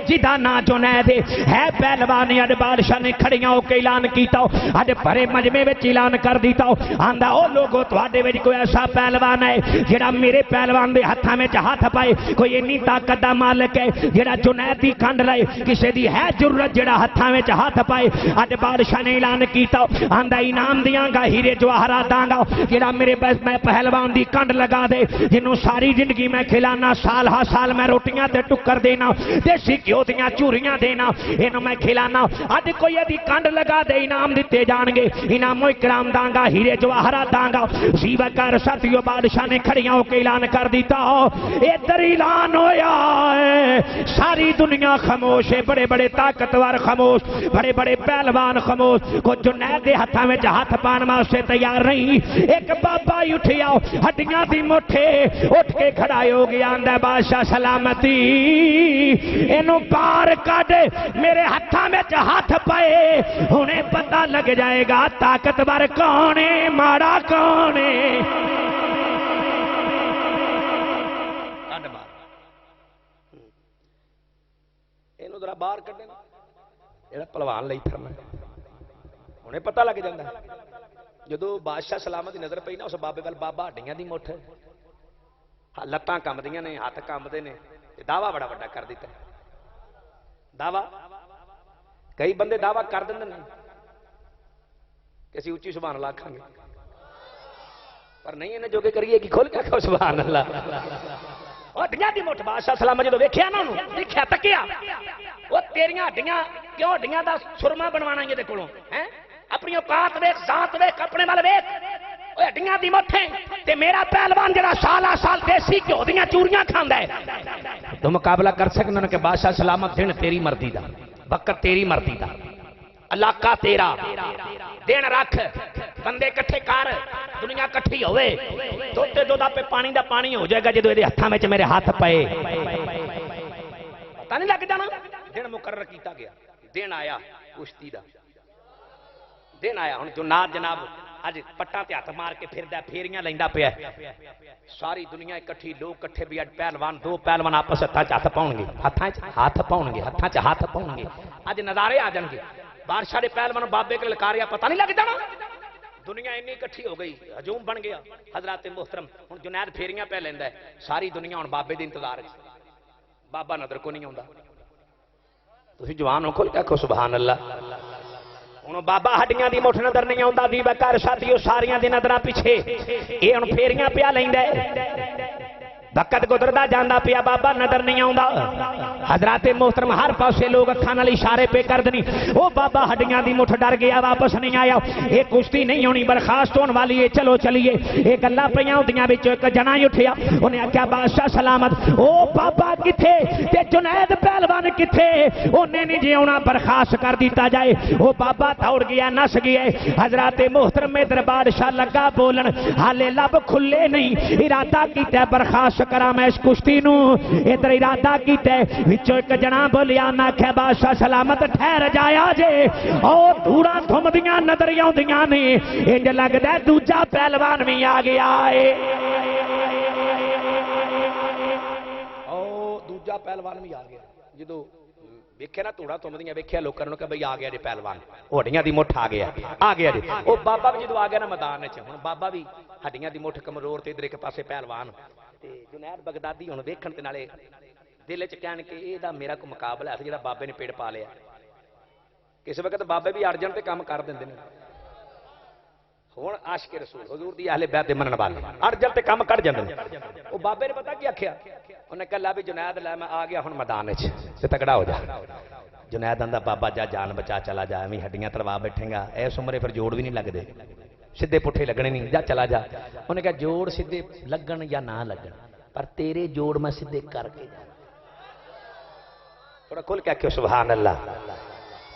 جدا نا جنید ہے پہلوان اج بادشاہ نے کھڑیاں ہو کے اعلان کیتا اج بڑے مجمع وچ اعلان کر دیتا آندا او لوگو تواڈے وچ کوئی ایسا پہلوان ہے جڑا میرے پہلوان دے ہتھاں وچ ہاتھ پائے کوئی اتنی طاقت دا مالک ہے جڑا جنید دی کھنڈ لائے کسے دی ہے جرت جڑا ہتھاں وچ ہاتھ پائے اج بادشاہ نے اعلان کیتا آندا انعام دیاں گا ہیرے جواہرات داں گا جڑا میرے بس میں پہلوان دی کھنڈ لگا دے جنوں ساری زندگی میں کھلانا سال ہا سال میں روٹیاں تے ٹکر دینا دیسی دیاں چوریاں دینا اینو میں کھلانا اج کوئی ادی کنڈ لگا دے انعام دیتے جان گے انعام و اکرام داں گا ہیرے جواہرات داں گا زیبا کر ساتھیو بادشاہ نے کھڑیاں ہو کے اعلان کر دیتا ادھر اعلان ہویا ہے ساری دنیا خاموش ہے بڑے بڑے طاقتور خاموش بڑے بڑے پہلوان خاموش کو جنید دے ہتھاں وچ ہاتھ پان واسطے تیار نہیں ایک بابا ہی اٹھیا ہڈیاں دی مٹھے اٹھ کے کھڑا ہو گیا آندا بادشاہ سلامتی اینو پار کڈ میرے ہاتھاں وچ ہاتھ پائے ہنے پتہ لگ جائے گا طاقتور کون ہے ماڑا کون ہے اینو ذرا باہر کڈے جڑا پہلوان لئی پھرنا ہنے پتہ لگ جاندا جدو بادشاہ سلامت دی نظر پئی نا اس بابے ول بابا ہڈیاں دی مٹھ لتاں کمدیاں نے ہاتھ کمدے نے دعویٰ بڑا بڑا کر دیتا ہے دعویٰ کئی بندے دعویٰ کر دیں نہیں کسی اچھی سبحان اللہ کھانگے پر نہیں انہیں جو کہ کریے کہ کھول کیا کھو سبحان اللہ اور ہڈیاں دی مٹھ بادشاہ سلامت جدو ویکھیا نا انہوں دیکھیا تکیا وہ تیریاں ہڈیاں کیوں ہڈیاں دا سرما بنوانا یہ دے کولوں ہیں اپنی اوقات ویکھ ذات ویکھ اپنے وال ویکھ اوے ہڈیاں دی مٹھ تے میرا پہلوان جڑا سالا سال دیسی گھیو دیاں چوریاں کھاندا ہے تو مقابلہ کر سکنا کہ بادشاہ سلامت دن تیری مرضی دا وقت تیری مرضی دا علاقہ تیرا دن رکھ بندے کٹھے کر دنیا کٹھی ہوئے دوتے دو دا پہ پانی دا پانی ہو جائے گا جدو یہ ہتھاں وچ میرے ہاتھ پائے پتہ نہیں لگ جانا دن مقرر کیتا گیا دن آیا کشتی دا دن آیا ہن جناب اج پٹا تے ہاتھ مار کے پھردا پھیریاں لیندا پیا ساری دنیا اکٹھی لوگ کٹھے بھی اج پہلوان دو پہلوان آپس ہاتھ پاؤن گے ہاتھاں پاؤن گے ہاتھاں چ ہاتھ پاؤن گے اج نظارے آ جان گے بادشاہ دے پہلوان بابے کے للکاریا پتہ نہیں لگ جانا دنیا اینی اکٹھی ہو گئی ہجوم بن گیا حضرات محترم ہن جنید پھیریاں پہ لیندا ہے ساری دنیا ہن بابے دے انتظار وچ بابا نظر کو نہیں آوندا تسی جوان ہو کھل کے آکھو سبحان اللہ ہن بابا ہڈیاں دی مٹھ نظر نہیں آوندا دی بکر ساتھیو ساریاں دی نظراں پیچھے اے ہن پھیریاں پیا لیندا ہے وقت گزردا جاندا پیا بابا نظر نہیں آوندا حضرات محترم ہر پاسے لوگ اکھاں نال اشارے پہ کر دنی او بابا ہڈیاں دی مٹھ ڈر گیا واپس نہیں آیا اے کشتی نہیں ہونی برخاست ہون والی ہے چلو چلیے اے گلاں پیاں ہوندیاں وچ ایک جنا ہی اٹھیا اونے آکھیا بادشاہ سلامت او بابا کتھے تے جنید پہلوان کتھے اونے نہیں جی آونا برخاست کر دیتا جائے او بابا دوڑ گیا نس گیا حضرات محترم ادھر بادشاہ لگا بولن حالے لب کھلے نہیں ارادہ کیتا برخاست کرا میں اس کشتی نو ادھر ارادہ کیتا وچوں ایک جنا بولیا نہ کہ بادشاہ سلامت ٹھہر جایا جے او دھوڑا تھمدیاں نظر آوندیاں نے انج لگدا دوجا پہلوان بھی آ گیا اے او دوجا پہلوان بھی آ گیا جدو ویکھے نا دھوڑا تھمدیاں ویکھیا لوکاں نوں کہ بھئی آ گیا جی پہلوان ہڈیاں دی مٹھ آ گیا جی او بابا بھی جدو آ گیا نا میدان وچ ہن بابا بھی ہڈیاں دی مٹھ کمزور تے ادھر ایک پاسے پہلوان تے جنید بغدادی ہن ویکھن تے نالے دل چ کہن کہ اے دا میرا کوئی مقابلہ ہے جڑا بابے نے پیڑ پا لیا کس وقت بابے بھی ارجن تے کام کر دیندے نے ہن عاشق رسول حضور دی اہل بیت دے منن والے ارجن تے کام کر جاندے نے او بابے نے پتہ کی آکھیا انہیں کہا بھی جنید لے میں آ گیا ہن میدان وچ تے تگڑا ہو جا جنید آندا بابا جا جان بچا چلا جا میں ہڈیاں تڑوا بیٹھے گا اس عمرے پھر جوڑ بھی نہیں لگدے سیدھے پٹھے لگنے نہیں جا چلا جا انہیں کہا جوڑ سیدھے لگن یا نہ لگن پر تیرے جوڑ میں سیدھے کر کے جا تھوڑا کھل کے آکھو سبحان اللہ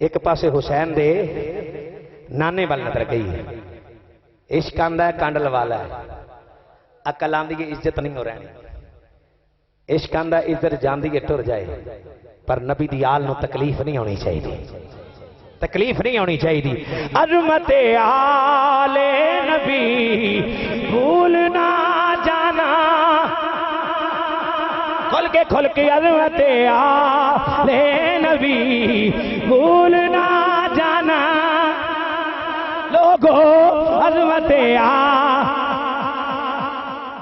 ایک پاسے حسین دے نانے وال نظر گئی ہے، عشق آندا ہے کانڈل والا ہے، عقل آندی ہے عزت نہیں ہو رہی، عشق آندا ہے عزت جاندی ہے ٹر جائے، پر نبی دی آل نو تکلیف نہیں ہونی چاہیے، تکلیف نہیں ہونی چاہیے۔ عظمت آل نبی بھول نہ جانا، کھل کے عظمت آل نبی بھول نہ جانا، لوگو عظمت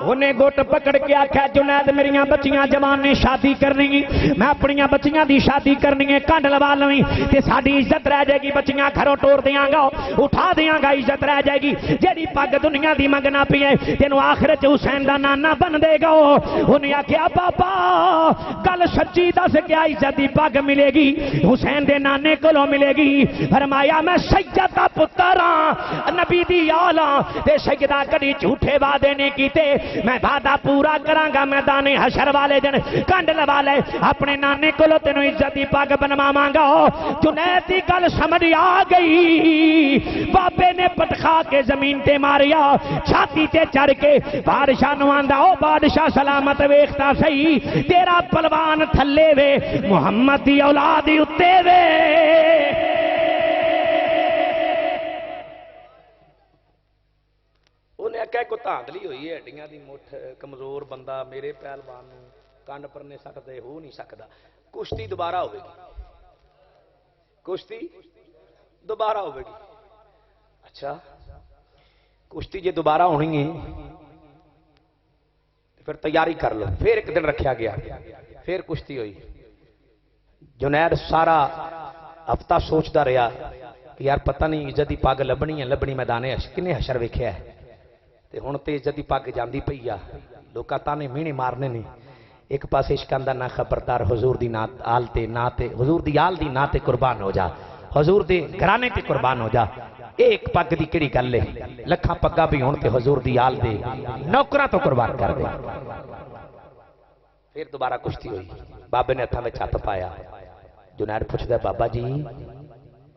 انہیں گوٹ پکڑ کے آکھا جنید میریاں بچیاں جوان نے شادی کرنی، میں اپنی بچیاں دی شادی کرنی ہے، کانڈ لوا لویں تے ساڈی عزت رہ جائے گی، بچیاں گھروں ٹور دیاں گا، اٹھا دیاں گا، عزت رہ جائے گی، جیڑی پگ دنیا دی منگنا پی ہے تینوں آخرت حسین دا نانا بن دے گا۔ انہیں آکھیا بابا گل سچی دس کیا عزت دی پگ ملے گی؟ حسین دے نانے کولوں ملے گی۔ فرمایا میں سید دا پتر ہاں، نبی دی آل ہاں، تے سیدہ کدی جھوٹے وعدے نہیں کیتے، میں وعدہ پورا کراں گا، میدان حشر والے دن کنڈ لوا لے اپنے نانے کولوں تینوں عزت دی پگ بنواواں گا۔ جنید دی گل سمجھ آ گئی، بابے نے پٹخا کے زمین تے ماریا، چھاتی تے چڑھ کے بادشاہ نو آندا او بادشاہ سلامت ویکھتا سہی، تیرا پلوان تھلے وے محمد دی اولاد اتے وے۔ انہیں کہہ کو تاندلی ہوئی ہے ہڈیاں دی مٹھ، کمزور بندہ میرے پہلوان کنڈ پرنے سٹ دے ہو نہیں سکتا، کشتی دوبارہ ہوئے گی، کشتی دوبارہ ہوئے گی۔ اچھا کشتی جے دوبارہ ہونی ہے پھر تیاری کر لو۔ پھر ایک دن رکھا گیا، پھر کشتی ہوئی۔ جنید سارا ہفتہ سوچتا رہا کہ یار پتہ نہیں عزت دی پگ لبنی ہے، لبنی میدان کنے حشر ویکھیا ہے، تے ہن تے عزت دی پگ جاندی پئی آ، لوکاں تانے مینے مارنے نے۔ ایک پاسے عشق آندا نہ خبردار حضور دی نات آل تے نا تے حضور دی آل دی نا تے قربان ہو جا، حضور دے گھرانے تے قربان ہو جا۔ ایک پگ دی کیڑی گل ہے، لکھاں پگاں بھی ہون تے حضور دی آل دے نوکراں تو قربان کر دے۔ پھر دوبارہ کشتی ہوئی، بابے نے ہتھاں وچ ہتھ پایا۔ جنید پوچھدا ہے بابا جی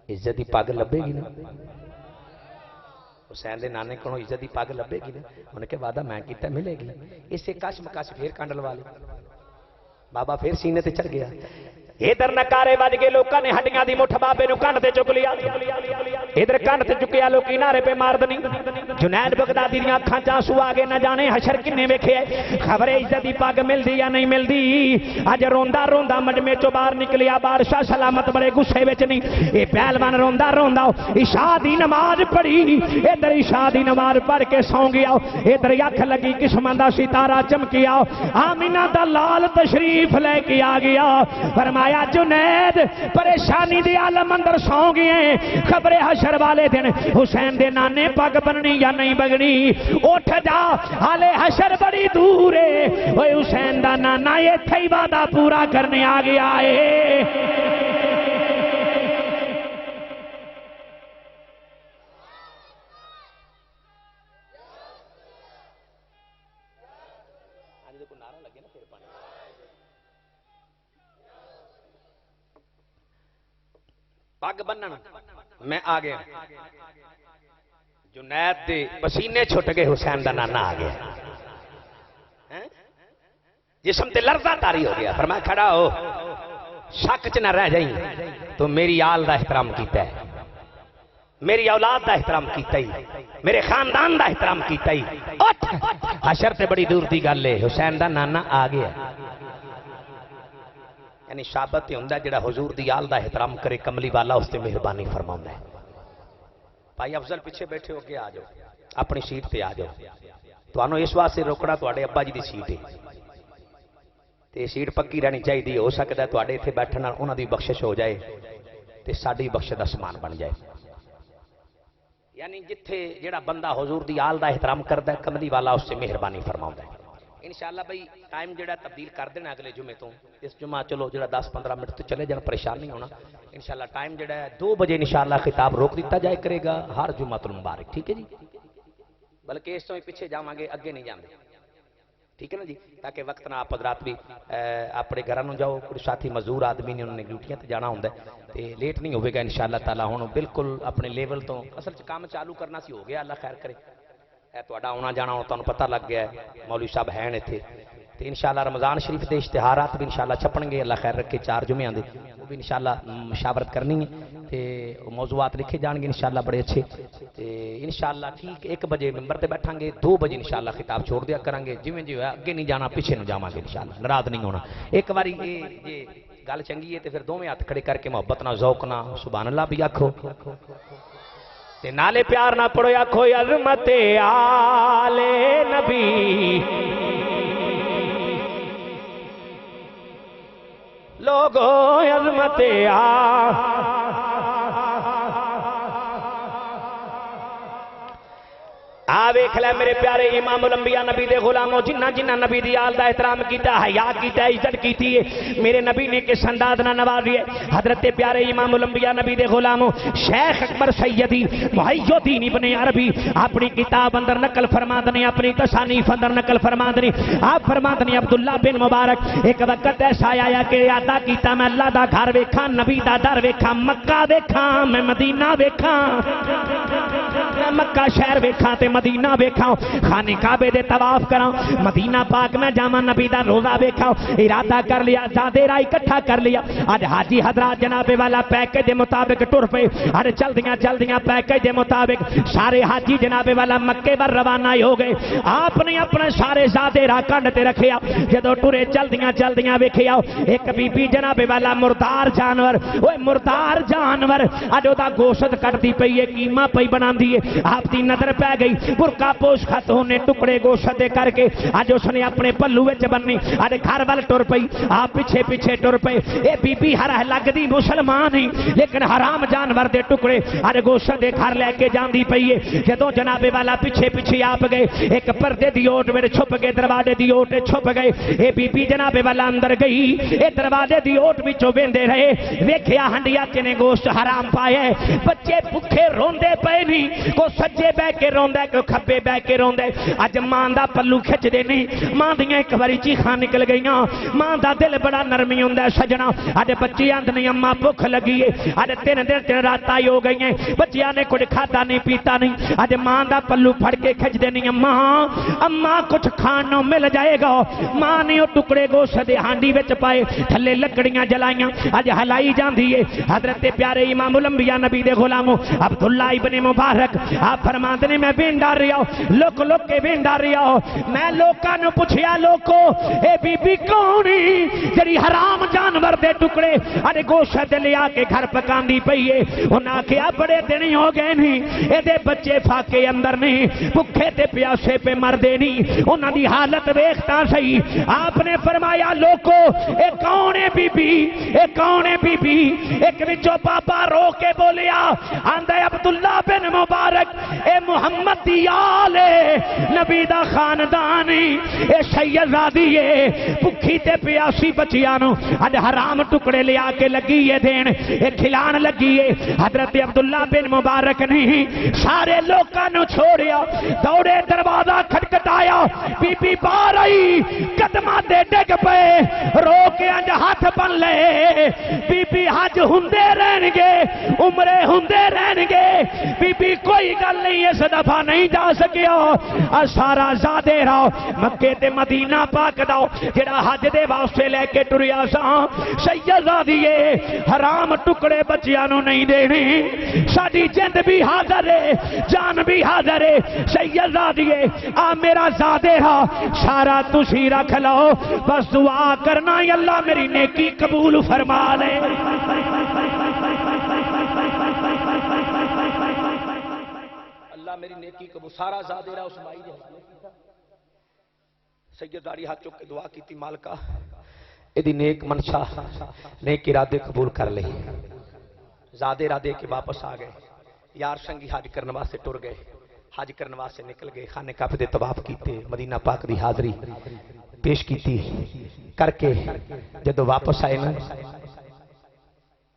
عزت دی پگ لبے گی نا؟ حسین دے نانے کو عزت دی پگ لبے گی نا؟ انہیں کہ وعدہ میں کیتا ملے گی۔ اسے کش مکش پھر کانڈ لوا لی، بابا پھر سینے تے چڑھ گیا۔ ادھر نکارے بج گئے، لوکاں نے ہڈیاں دی مٹھ بابے نو کنڈ تے چک لیا، ادھر کنڈ تے چکیا لوکی نعرے پہ مار دنی۔ جنید بغدادی دیاں اکھاں چ آنسو آ گئے، نہ جانے حشر کنے ویکھے، خبر عزت دی پگ ملدی یا نہیں ملدی۔ اج روندا روندا مجمع چوں باہر نکلیا بادشاہ سلامت بڑے غصے وچ نہیں، اے پہلوان روندا روندا عشاء دی نماز پڑھی، ادھر عشاء دی نماز پڑھ کے سو گیا، ادھر اکھ لگی قسماں دا ستارہ چمکیا، آمینہ دا لال تشریف لے کے آ گیا۔ فرمایا جنید پریشانی دی عالم اندر سو گئے، خبر حشر والے دن حسین دے نانے پگ بننی یا نہیں بگنی، اٹھ جا حالے حشر بڑی دور ہے، اوے حسین دا نانا ایتھے ہی وعدہ پورا کرنے آ گیا ہے۔ پگ بنن میں آ گیا، جنید دے پسینے چھٹ گئے، حسین دا نانا آ گیا، جسم تے لرزہ تاری ہو گیا۔ فرمایا کھڑا ہو، شک چ نہ رہ جائیں، تو میری آل دا احترام کیتا ہے، میری اولاد دا احترام کیتا ہی، میرے خاندان دا احترام کیتا ہی، اٹھ حشر تے بڑی دور دی گل ہے، حسین دا نانا آ گیا۔ یعنی شابت تے ہوندا جڑا حضور دی آل دا احترام کرے، کملی والا اس تے مہربانی فرماوندا ہے۔ بھائی افضل پیچھے بیٹھے ہو کے آ جاؤ، اپنی سیٹ تے آ جاؤ، تانوں اس واسطے روکنا تواڈے ابا جی دی سیٹ ہے، تے سیٹ پکی رہنی چاہیے، ہو سکتا ہے تواڈے ایتھے بیٹھن نال انہاں دی بخشش ہو جائے تے ساڈی بخش دا سامان بن جائے۔ یعنی جتھے جڑا بندہ حضور دی آل دا احترام کردا ہے، کملی والا اس سے مہربانی فرماوندا ہے۔ انشاءاللہ بھائی ٹائم جڑا تبدیل کر دینا اگلے جمعے تو، اس جمعہ چلو جڑا 10-15 منٹ تو چلے جان، پریشان نہیں ہونا۔ انشاءاللہ ٹائم جڑا ہے 2 بجے انشاءاللہ خطاب روک دیتا جائے کرے گا ہر جمعہ المبارک، ٹھیک ہے جی؟ بلکہ اس تو ہی پیچھے جاواں گے، اگے نہیں جاندے، ٹھیک ہے نا جی؟ تاکہ وقت نہ آپ حضرات بھی اپنے گھراں نوں جاؤ، کوئی ساتھی مزدور آدمی نے انہوں نے ڈیوٹیاں تے جانا ہوندا ہے۔ تے لیٹ نہیں ہوئے گا انشاءاللہ تعالی ہن بالکل اپنے لیول تو اصل چ کام چالو کرنا سی ہو گیا اللہ خیر کرے اے تہاڈا آنا جانا ہن تانوں پتہ لگ گیا ہے مولوی صاحب ہیں ایتھے تے انشاءاللہ رمضان شریف دے اشتہارات بھی انشاءاللہ چھپن گے اللہ خیر رکھے 4 جمعیاں دے وہ بھی انشاءاللہ مشاورت کرنی ہے تے موضوعات لکھے جان گے انشاءاللہ بڑے اچھے تے انشاءاللہ ٹھیک 1 بجے ممبر تے بیٹھاں گے 2 بجے انشاءاللہ خطاب چھوڑ دیا کریں گے جویں جو ہے اگے نہیں جانا پیچھے نو جاواں گے انشاءاللہ ناراض نہیں ہونا ایک باری یہ گل چنگی ہے تے پھر دوویں ہاتھ کھڑے کر کے محبت نہ ذوق نہ سبحان اللہ بھی آکھو تے نالے پیار نہ پڑھو آکھو عظمت آل نبی لوگو عظمت ویکھ لے میرے پیارے امام الانبیاء نبی دے غلاموں جنہ جنہ نبی دی آل دا احترام کیتا حیا کیتا عزت کیتی ہے میرے نبی نے کس انداز نہ نوازی ہے حضرت پیارے امام الانبیاء نبی دے غلاموں شیخ اکبر سیدی محی الدین ابن عربی اپنی کتاب اندر نقل فرماندے اپنی تصانیف اندر نقل فرماندے آپ فرماندے عبداللہ بن مبارک ایک وقت ایسا آیا کہ ارادہ کیتا میں اللہ دا گھر ویکھاں نبی دا در ویکھاں مکہ ویکھاں میں مدینہ ویکھاں میں مکہ شہر ویکھاں تے مدینہ ویکھاں خانے کعبے دے طواف کراں مدینہ پاک میں جاواں نبی دا روزہ ویکھاں ارادہ کر لیا زادے راہ اکٹھا کر لیا اج حاجی حضرات جناب والا پیکج دے مطابق ٹر پے اج چلدیاں پیکج دے مطابق سارے حاجی جناب والا مکے ور روانہ ہو گئے آپ نے اپنے سارے زادے راہ کنڈ تے رکھیا جدوں ٹرے چلدیاں ویکھیا ایک بی بی جناب والا مردار جانور اوے مردار جانور اج او دا گوشت کٹدی پئی ہے قیمہ پئی بناندی ہے آپ دی نظر پہ گئی برقع پوش خاتون نے ٹکڑے گوشت دے کر کے اج اس نے اپنے پلو وچ بننی اج گھر ول ٹر پئی آپ پیچھے پیچھے ٹر پئے اے بی بی ہر لگدی مسلمان ہی لیکن حرام جانور دے ٹکڑے اج گوشت دے گھر لے کے جاندی پئی ہے جدوں جناب والا پیچھے پیچھے آپ گئے ایک پردے دی اوٹ وچ چھپ کے دروازے دی اوٹ چھپ گئے اے بی بی جناب والا اندر گئی اے دروازے دی اوٹ وچوں ویندے رہے ویکھیا ہنڈیا چ نے گوشت حرام پایا بچے بھوکے روندے پئے نہیں کو سجے بہ کے روندا کو کھبے بہ کے روندے اج ماں دا پلو کھچ دے نہیں ماں دیاں ایک واری چیخاں نکل گئیاں ماں دا دل بڑا نرمی ہوندا سجنا اج بچی آندنی اماں بھوک لگی ہے اج 3 دن 3 راتاں ہو گئی ہیں بچیاں نے کچھ کھادا نہیں پیتا نہیں اج ماں دا پلو پھڑ کے کھچ دینی اماں کچھ کھان نوں مل جائے گا ماں نے او ٹکڑے گوشت دے ہانڈی وچ پائے تھلے لکڑیاں جلائیاں اج ہلائی جاندی ہے حضرت پیارے امام الانبیاء نبی دے غلاموں عبداللہ ابن مبارک آپ فرماندے نے میں ویندا رہیا لوک کے ویندا رہیا میں لوکاں نوں پوچھیا لوکو اے بی بی کونی جڑی حرام جانور دے ٹکڑے اے گوشت لیا کے گھر پکاندی پئی ہے انہاں کہیا بڑے دن ہو گئے نہیں اے دے بچے فاقے اندر نہیں بھکھے تے پیاسے پہ مر دے نہیں انہاں دی حالت ویکھتا صحیح آپ نے فرمایا لوکو اے کون ہے بی بی اے کون ہے بی بی ایک وچوں بابا رو کے بولیا آندا عبداللہ بن مبارک اے محمد دی آل نبی دا خاندانی اے سیدزادی اے بھکھی تے پیاسی بچیاں نو اج حرام ٹکڑے لیا کے لگی ہے دین اے کھلان لگی ہے حضرت عبداللہ بن مبارک نہیں سارے لوکاں نو چھوڑیا دوڑے دروازہ کھٹکھٹایا بی بی باہر آئی قدماں تے ڈگ پئے رو کے اج ہاتھ بن لے بی بی حج ہوندے رہن گے عمرے ہوندے رہن گے بی بی کوئی گل نہیں اس دفعہ نہیں جا سکیا سارا زادے راہ مکے تے مدینہ پاک دا جڑا حج دے واسطے لے کے ٹریا سا سیدزادی حرام ٹکڑے بچیاں نوں نہیں دینے ساڈی جند بھی حاضر ہے جان بھی حاضر ہے سیدزادی آ میرا زادے راہ سارا تسی رکھ لو بس دعا کرنا اللہ میری نیکی قبول فرما لے میری نیکی قبول سارا زادے رہا اس مائی دے حوالے کیتا سیدزادی ہاتھ چک کے دعا کیتی مالکا ایدی نیک منشا نیک ارادے قبول کر لے زادے ارادے کے واپس آ گئے یار سنگی حج کرنے واسطے ٹر گئے حج کرنے واسطے نکل گئے خانے کعبے دے طواف کیتے مدینہ پاک دی حاضری پیش کیتی کر کے جدو واپس آئے نا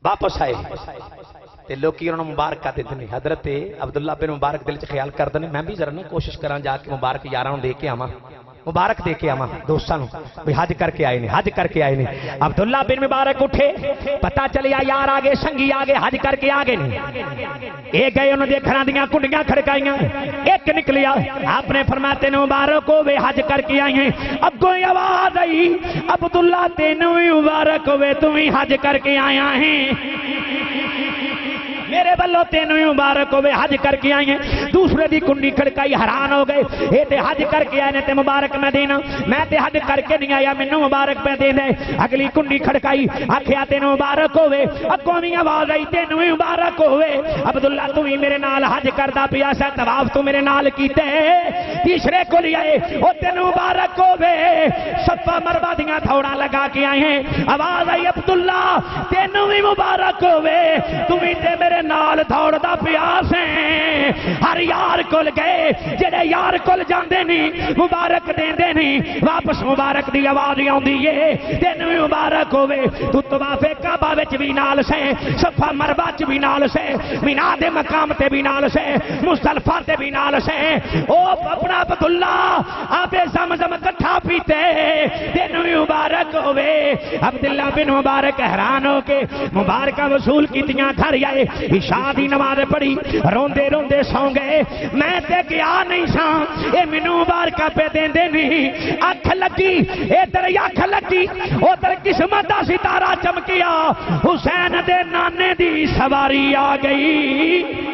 واپس آئے تے لوکی انہوں مبارکہ دیتے ہیں حضرت عبداللہ بن مبارک دل چ خیال کر دیں میں بھی ذرا نہیں کوشش کراں جا کے مبارک یاراں دے کے آواں مبارک دے کے آواں دوستاں بھی حج کر کے آئے نے حج کر کے آئے نے عبداللہ بن مبارک اٹھے پتہ چلیا یار آگے سنگی آگے حج کر کے آگے نہیں اے گئے انہوں دے گھراں دیاں کنڈیاں کھڑکائیاں ایک نکلیا آپ نے فرمایا تینوں مبارک ہوئے حج کر کے آئی ہیں اگوں آواز آئی عبداللہ تینوں مبارک ہوئے تم ہی حج کر کے آیا ہیں میرے بلو تینوں مبارک ہوئے حج کر کے آئی ہیں دوسرے دی کنڈی کھڑکائی حیران ہو گئے اے تے حج کر کے آئے نے تے مبارک میں دینا میں تے حج کر کے نہیں آیا مینوں مبارک پہ دے دے اگلی کنڈی کھڑکائی آکھیا تینوں مبارک ہوئے اگوں بھی آواز آئی تینوں مبارک ہوئے عبداللہ تو ہی میرے نال حج کردا پیا سا طواف تو میرے نال کیتے تیسرے کو لے آئے او تینوں مبارک ہوئے صفا مروہ دیاں تھوڑا لگا کے آئے ہیں آواز آئی عبداللہ تینوں مبارک ہوئے تمہیں تے میرے نال دوڑ دا پیاس ہیں ہر یار کل گئے جڑے یار کل جاندے نہیں مبارک دیندے نہیں واپس مبارک دی آواز آوندی ہے تینوں مبارک ہوے تو طواف کعبہ وچ بھی نال سے صفا مروہ وچ بھی نال سے مینا دے مقام تے بھی نال سے مزدلفہ تے بھی نال سے او اپنا عبداللہ آبے زمزم کٹھا پیتے تینوں مبارک ہوے عبداللہ بن مبارک حیران ہو کے مبارکہ وصول کیتیاں گھر آئے عشاء دی نماز پڑھی روندے روندے سو گئے میں تے گیا نہیں سا اے مینوں مبارکہ پہ دیندے نہیں اکھ لگی ادھر اکھ لگی ادھر قسمت دا ستارہ چمکیا حسین دے نانے دی سواری آ گئی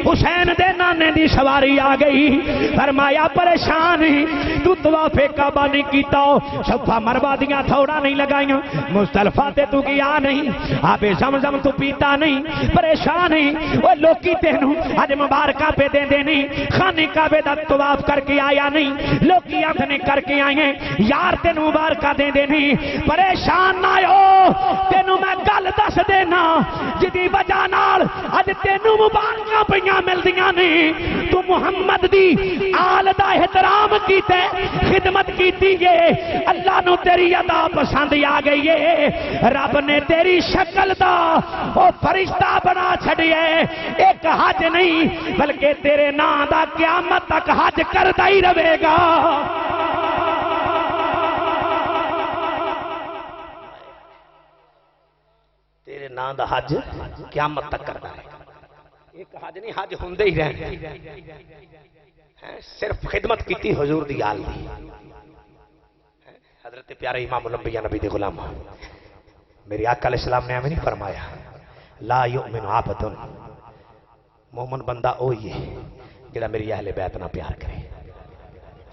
حسین دے نانے دی سواری آ گئی فرمایا پریشان تو طواف کعبہ نہیں کیتا صفا مروہ دیاں تھوڑا نہیں لگائیاں مزدلفہ تے تو گیا نہیں آب زمزم تو پیتا نہیں پریشان وہ لوکی تینوں اج مبارکہ پہ دے دے نہیں خانے کعبے دا طواف کر کے آیا نہیں لوکی آنکھنے کر کے آئے ہیں یار تینوں مبارکہ دے دے نہیں پریشان نہ ہو تینوں میں گل دس دینا جدی وجہ نال اج تینوں مبارکہ پہ مل دیاں نہیں تو محمد دی آل دا احترام کیتے خدمت کیتی گے اللہ نو تیری ادا پسند آ گئی ہے رب نے تیری شکل دا او فرشتہ بنا چھڑیے ایک حج نہیں بلکہ تیرے نام دا قیامت تک حج کرتا ہی رہے گا تیرے نام دا حج قیامت تک کرتا ہے ایک حج نہیں حج ہوندے ہی رہنے صرف خدمت کیتی حضور دی آل دی حضرت پیارے امام الانبیاء نبی دے غلام میری آقا علیہ السلام نے ہمیں نہیں فرمایا لا یؤمن عبد مومن بندہ اوہی ہے جڑا میری اہل بیت نہ پیار کرے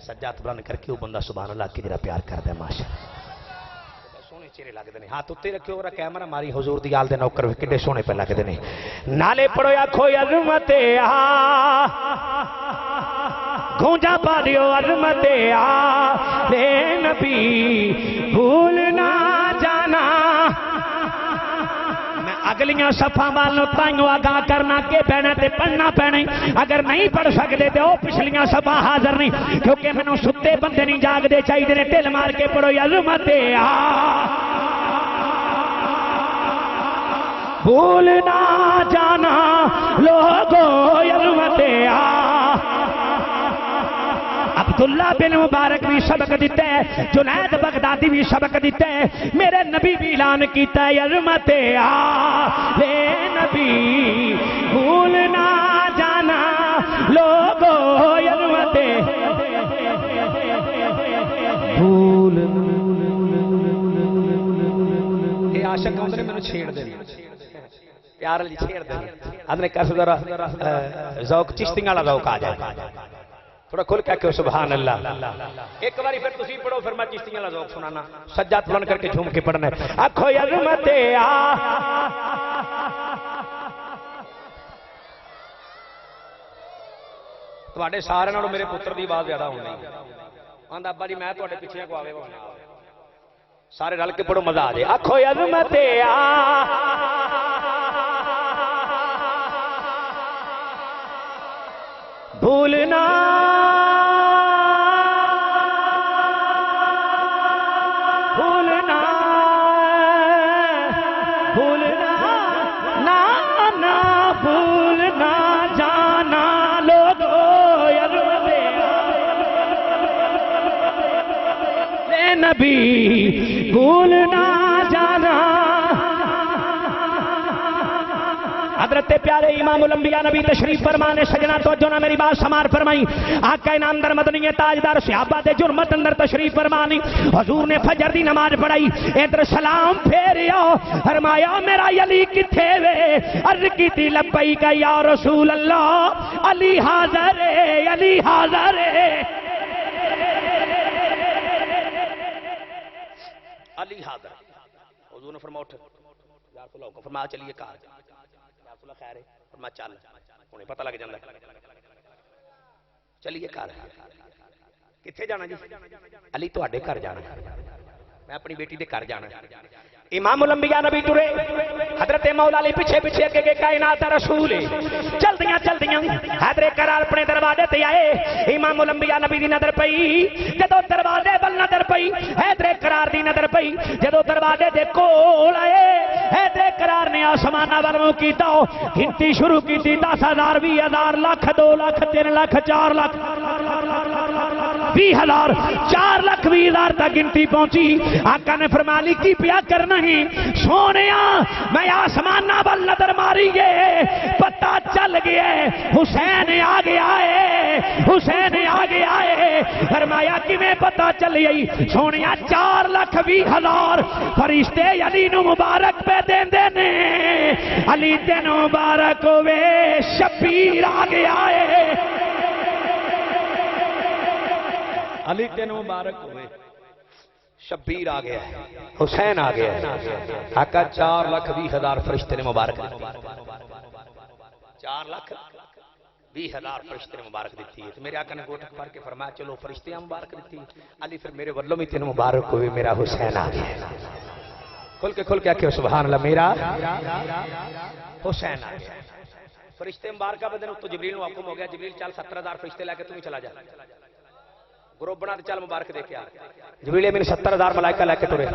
سجاد بلند کر کے وہ بندہ سبحان اللہ کی جڑا پیار کردا ہے ماشاءاللہ سونے چہرے لگدے نے ہاتھ اتے رکھو اور کیمرہ ماری حضور دی آل دے نوکر کڈے سونے پہ لگدے نے نالے پڑھو آکھو عظمت آ گونجا پا دیو عظمت آ لے نبی بھول نہ جانا اگلیاں صفحہ والوں تائیوں آگاہ کرنا کے پینا تے پڑھنا پینے اگر نہیں پڑھ سکتے تے او پچھلیاں صفحہ حاضر نہیں کیونکہ میں نے ستے بندے نہیں جاگ دے چاہیے نے ٹل مار کے پڑھو عظمت آ بھول نہ جانا لوگو عظمت آ عبداللہ بن مبارک بھی سبق دیتے ہیں جنید بغدادی بھی سبق دیتے ہیں میرے نبی بھی اعلان کیتا ہے عظمت آ لے نبی بھول نہ جانا لوگو عظمت بھول یہ عاشق ہوندے نے چھیڑ دے پیار علی چھیڑ دے اندر کیسے ذرا ذوق چشتیاں والا ذوق آ جائے تھوڑا کھل کہہ کہ سبحان اللہ ایک باری پھر تسی پڑھو پھر میں چشتیاں والا ذوق سنانا سجاد بلند کر کے جھوم کے پڑھنا ہے آکھو عظمت آ تواڈے سارے نالوں میرے پتر دی آواز زیادہ ہونی آندا ابا جی میں تواڈے پیچھے کو آوے سارے رل کے پڑھو مزہ آ جائے آکھو عظمت آ بھولنا بھولنا بھولنا نہ بھولنا جانا لوگو عظمت نبی بھول نہ جانا حضرت پیارے امام الانبیاء نبی تشریف فرمانے سجنا توجہ نہ میری بات سمار فرمائی آقا انعامدار مدنی تاجدار صحابہ دے جرمت اندر تشریف فرمانی حضور نے فجر دی نماز پڑھائی ادھر سلام پھیریا فرمایا میرا علی کتھے وے عرض کیتی لبیک یا رسول اللہ علی حاضر ہے علی حاضر ہے علی حاضر حضور نے فرمایا اٹھ یا رسول اللہ فرمایا چلیے کار اللہ خیر ہے فرمایا چل انہیں پتہ لگ جاندہ چلیے کار کتھے جانا جی علی تو آڈے کر جانا میں اپنی بیٹی دے کر جانا امام الانبیاء نبی ٹرے حضرت مولا علی پیچھے پیچھے کہ کائنات رسول چل دیاں حیدر کرار اپنے دروازے تے آئے امام الانبیاء نبی دی نظر پئی جدو دروازے بل نظر پئی حیدر کرار دی نظر پئی جدو دروازے دے کول آئے حیدر کرار نے آسمانہ والوں کیتا گنتی شروع کیتی 10,000 20,000 لاکھ 2 لاکھ 3 لاکھ 4 لاکھ 20,000 4 لاکھ 20,000 تک گنتی پہنچی آقا نے فرمایا علی کی پیا کرنا سونیا میں آسمانہ بل نظر ماری گئے پتہ چل گیا حسین آ گیا ہے حسین آ گیا ہے فرمایا کہ میں پتہ چل گئی سونیا 4,20,000 فرشتے علی نو مبارک پہ دین دینے علی تین مبارک ہوئے شبیر آ گیا ہے علی تین مبارک ہوئے شبیر آ گیا ہے حسین آ گیا ہے آقا 4,20,000 فرشتے نے مبارک دیتی 4,20,000 فرشتے نے مبارک دیتی ہے تو میرے آقا نے گوٹک پار کے فرمایا چلو فرشتے مبارک دیتی علی پھر میرے ولوں میں تین مبارک ہوئے میرا حسین آ گیا ہے کھل کے آکے سبحان اللہ میرا حسین آ گیا فرشتے مبارکہ بدن تو جبریل نو حکم ہو گیا جبریل چل 70,000 فرشتے لے کے تم ہی چلا جا گروپ بنا دے چل مبارک دے کے آ جبریل امین 70,000 ملائکہ لے کے ٹرے